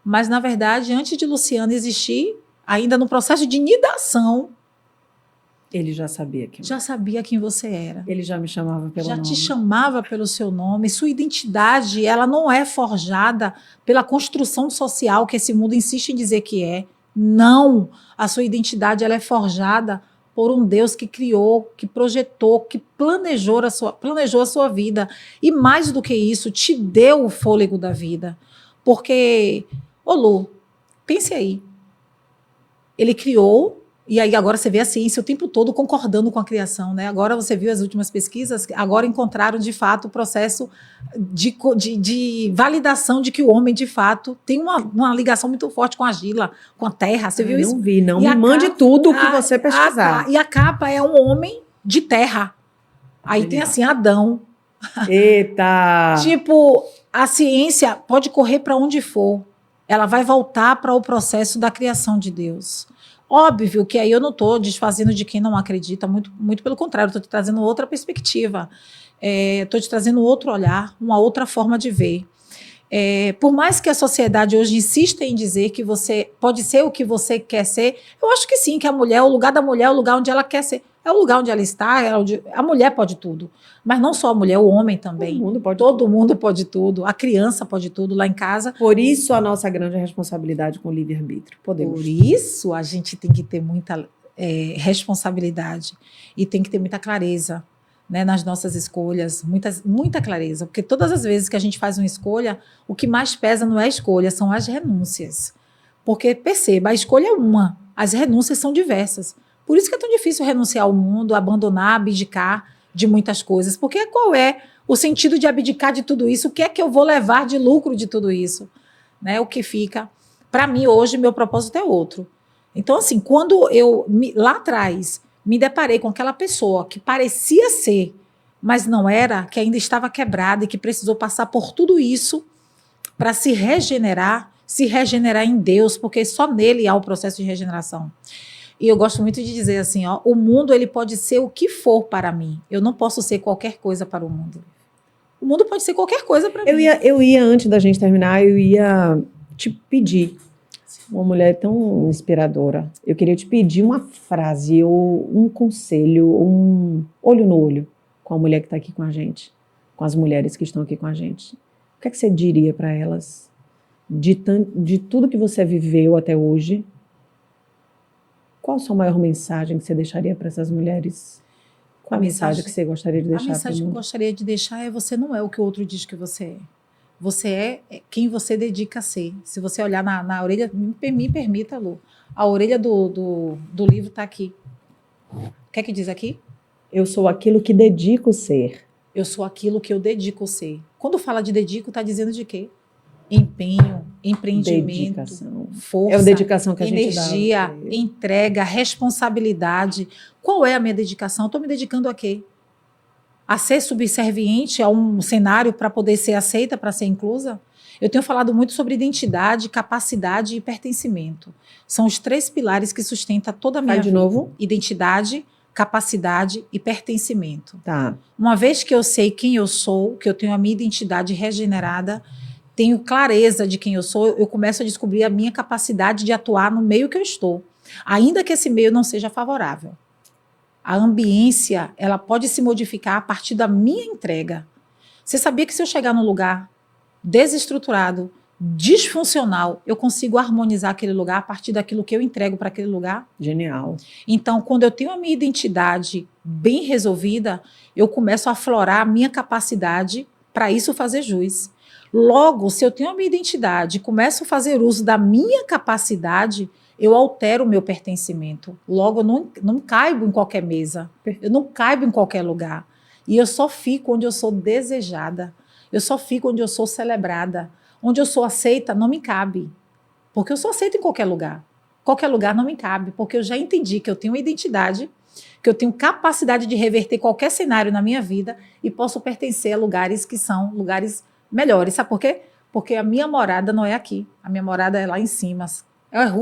mas, na verdade, antes de Luciana existir, ainda no processo de nidação, ele já sabia quem você era. Ele já me chamava pelo nome. Já te chamava pelo seu nome. Sua identidade, ela não é forjada pela construção social que esse mundo insiste em dizer que é. Não. A sua identidade, ela é forjada por um Deus que criou, que projetou, que planejou a sua vida. E mais do que isso, te deu o fôlego da vida. Porque, Lu, pense aí. Ele criou. E aí agora você vê a ciência o tempo todo concordando com a criação, né? Agora você viu as últimas pesquisas, agora encontraram de fato o processo de validação de que o homem de fato tem uma ligação muito forte com a argila, com a terra. Você viu isso? Não vi, não. Me mande tudo o que você pesquisar. E a capa é um homem de terra. Aí tem assim, Adão. Eita! Tipo, a ciência pode correr para onde for. Ela vai voltar para o processo da criação de Deus. Óbvio que aí eu não estou desfazendo de quem não acredita, muito pelo contrário, estou te trazendo outra perspectiva, estou te trazendo outro olhar, uma outra forma de ver. Por mais que a sociedade hoje insista em dizer que você pode ser o que você quer ser, eu acho que sim, que a mulher, o lugar da mulher é o lugar onde ela quer ser, é o lugar onde ela está, a mulher pode tudo. Mas não só a mulher, o homem também. Todo mundo pode tudo. A criança pode tudo lá em casa. Por isso a nossa grande responsabilidade com o livre-arbítrio. Por isso a gente tem que ter muita responsabilidade e tem que ter muita clareza, né, nas nossas escolhas, muita clareza. Porque todas as vezes que a gente faz uma escolha, o que mais pesa não é a escolha, são as renúncias. Porque, perceba, a escolha é uma, as renúncias são diversas. Por isso que é tão difícil renunciar ao mundo, abandonar, abdicar de muitas coisas. Porque qual é o sentido de abdicar de tudo isso? O que é que eu vou levar de lucro de tudo isso? Né? O que fica? Para mim, hoje, meu propósito é outro. Então, assim, quando eu, lá atrás, me deparei com aquela pessoa que parecia ser, mas não era, que ainda estava quebrada e que precisou passar por tudo isso para se regenerar em Deus, porque só nele há o processo de regeneração. E eu gosto muito de dizer assim, o mundo ele pode ser o que for para mim. Eu não posso ser qualquer coisa para o mundo. O mundo pode ser qualquer coisa para mim. Eu ia, antes da gente terminar, eu ia te pedir uma mulher tão inspiradora. Eu queria te pedir uma frase ou um conselho, um olho no olho com a mulher que está aqui com a gente, com as mulheres que estão aqui com a gente. O que é que você diria para elas de tudo que você viveu até hoje? Qual a sua maior mensagem que você deixaria para essas mulheres? Qual a mensagem que você gostaria de deixar para o mundo? A mensagem que eu gostaria de deixar é: você não é o que o outro diz que você é. Você é quem você dedica a ser. Se você olhar na orelha, me permita, Lu, a orelha do livro está aqui. O que é que diz aqui? Eu sou aquilo que dedico ser. Eu sou aquilo que eu dedico ser. Quando fala de dedico, está dizendo de quê? Empenho, empreendimento, dedicação. força, é a dedicação que a energia, gente dá. entrega, responsabilidade. Qual é a minha dedicação? Eu estou me dedicando a quê? A ser subserviente a um cenário para poder ser aceita, para ser inclusa? Eu tenho falado muito sobre identidade, capacidade e pertencimento. São os 3 pilares que sustentam toda a minha vida. De novo? Identidade, capacidade e pertencimento. Tá. Uma vez que eu sei quem eu sou, que eu tenho a minha identidade regenerada, tenho clareza de quem eu sou, eu começo a descobrir a minha capacidade de atuar no meio que eu estou, ainda que esse meio não seja favorável. A ambiência, ela pode se modificar a partir da minha entrega. Você sabia que se eu chegar num lugar desestruturado, disfuncional, eu consigo harmonizar aquele lugar a partir daquilo que eu entrego para aquele lugar? Genial. Então, quando eu tenho a minha identidade bem resolvida, eu começo a aflorar a minha capacidade para isso fazer jus. Logo, se eu tenho a minha identidade e começo a fazer uso da minha capacidade, eu altero o meu pertencimento. Logo, eu não caibo em qualquer mesa, eu não caibo em qualquer lugar. E eu só fico onde eu sou desejada, eu só fico onde eu sou celebrada. Onde eu sou aceita, não me cabe. Porque eu sou aceita em qualquer lugar. Qualquer lugar não me cabe, porque eu já entendi que eu tenho uma identidade, que eu tenho capacidade de reverter qualquer cenário na minha vida e posso pertencer a lugares que são lugares melhores. Sabe por quê? Porque a minha morada não é aqui. A minha morada é lá em cima.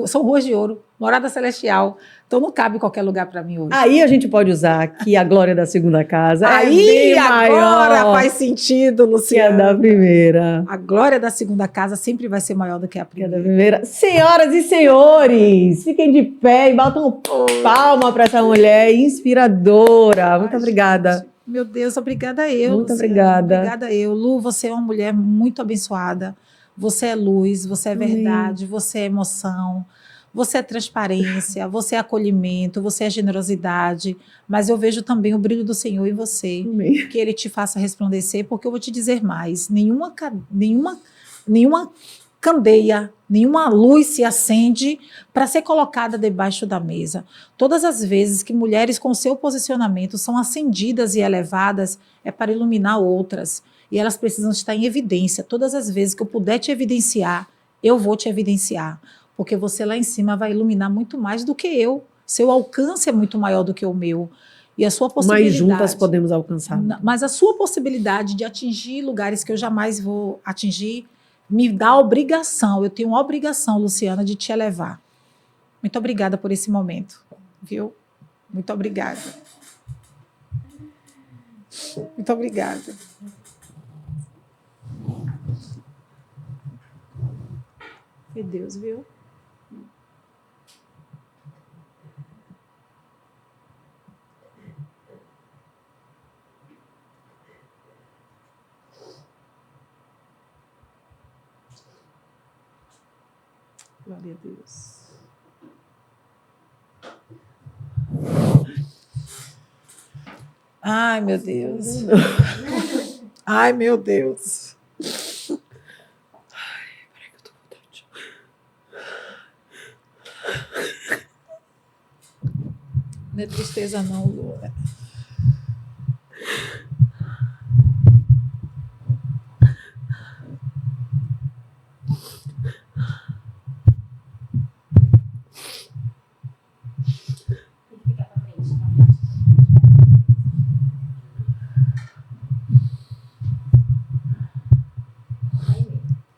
São ruas de ouro, morada celestial. Então não cabe qualquer lugar para mim hoje. Aí a gente pode usar que a glória da segunda casa aí é bem agora maior faz sentido, que a Luciana. da primeira. A glória da segunda casa sempre vai ser maior do que a Que a da primeira. primeira. Senhoras e senhores, fiquem de pé e batam palma para essa mulher inspiradora. Muito obrigada. Gente, meu Deus, obrigada eu, Muito Luciana. obrigada. Obrigada eu. Lu, você é uma mulher muito abençoada. Você é luz, você é Amém. verdade, você é emoção, você é transparência, você é acolhimento, você é generosidade. Mas eu vejo também o brilho do Senhor em você. Amém. Que Ele te faça resplandecer, porque eu vou te dizer mais. Nenhuma candeia, nenhuma luz se acende para ser colocada debaixo da mesa. Todas as vezes que mulheres com seu posicionamento são acendidas e elevadas, é para iluminar outras. E elas precisam estar em evidência. Todas as vezes que eu puder te evidenciar, eu vou te evidenciar. Porque você lá em cima vai iluminar muito mais do que eu. Seu alcance é muito maior do que o meu. E a sua possibilidade... Mas juntas podemos alcançar. Mas a sua possibilidade de atingir lugares que eu jamais vou atingir me dá a obrigação, eu tenho uma obrigação, Luciana, de te elevar. Muito obrigada por esse momento, viu? Muito obrigada. Muito obrigada. Meu Deus, viu? Glória a Deus. Ai, meu Deus. Ai, meu Deus. Ai, peraí que eu tô com vontade. Não é tristeza não, Lu.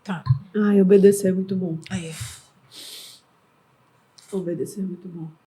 Tá. Ai, obedecer é muito bom. Aí. Obedecer é muito bom.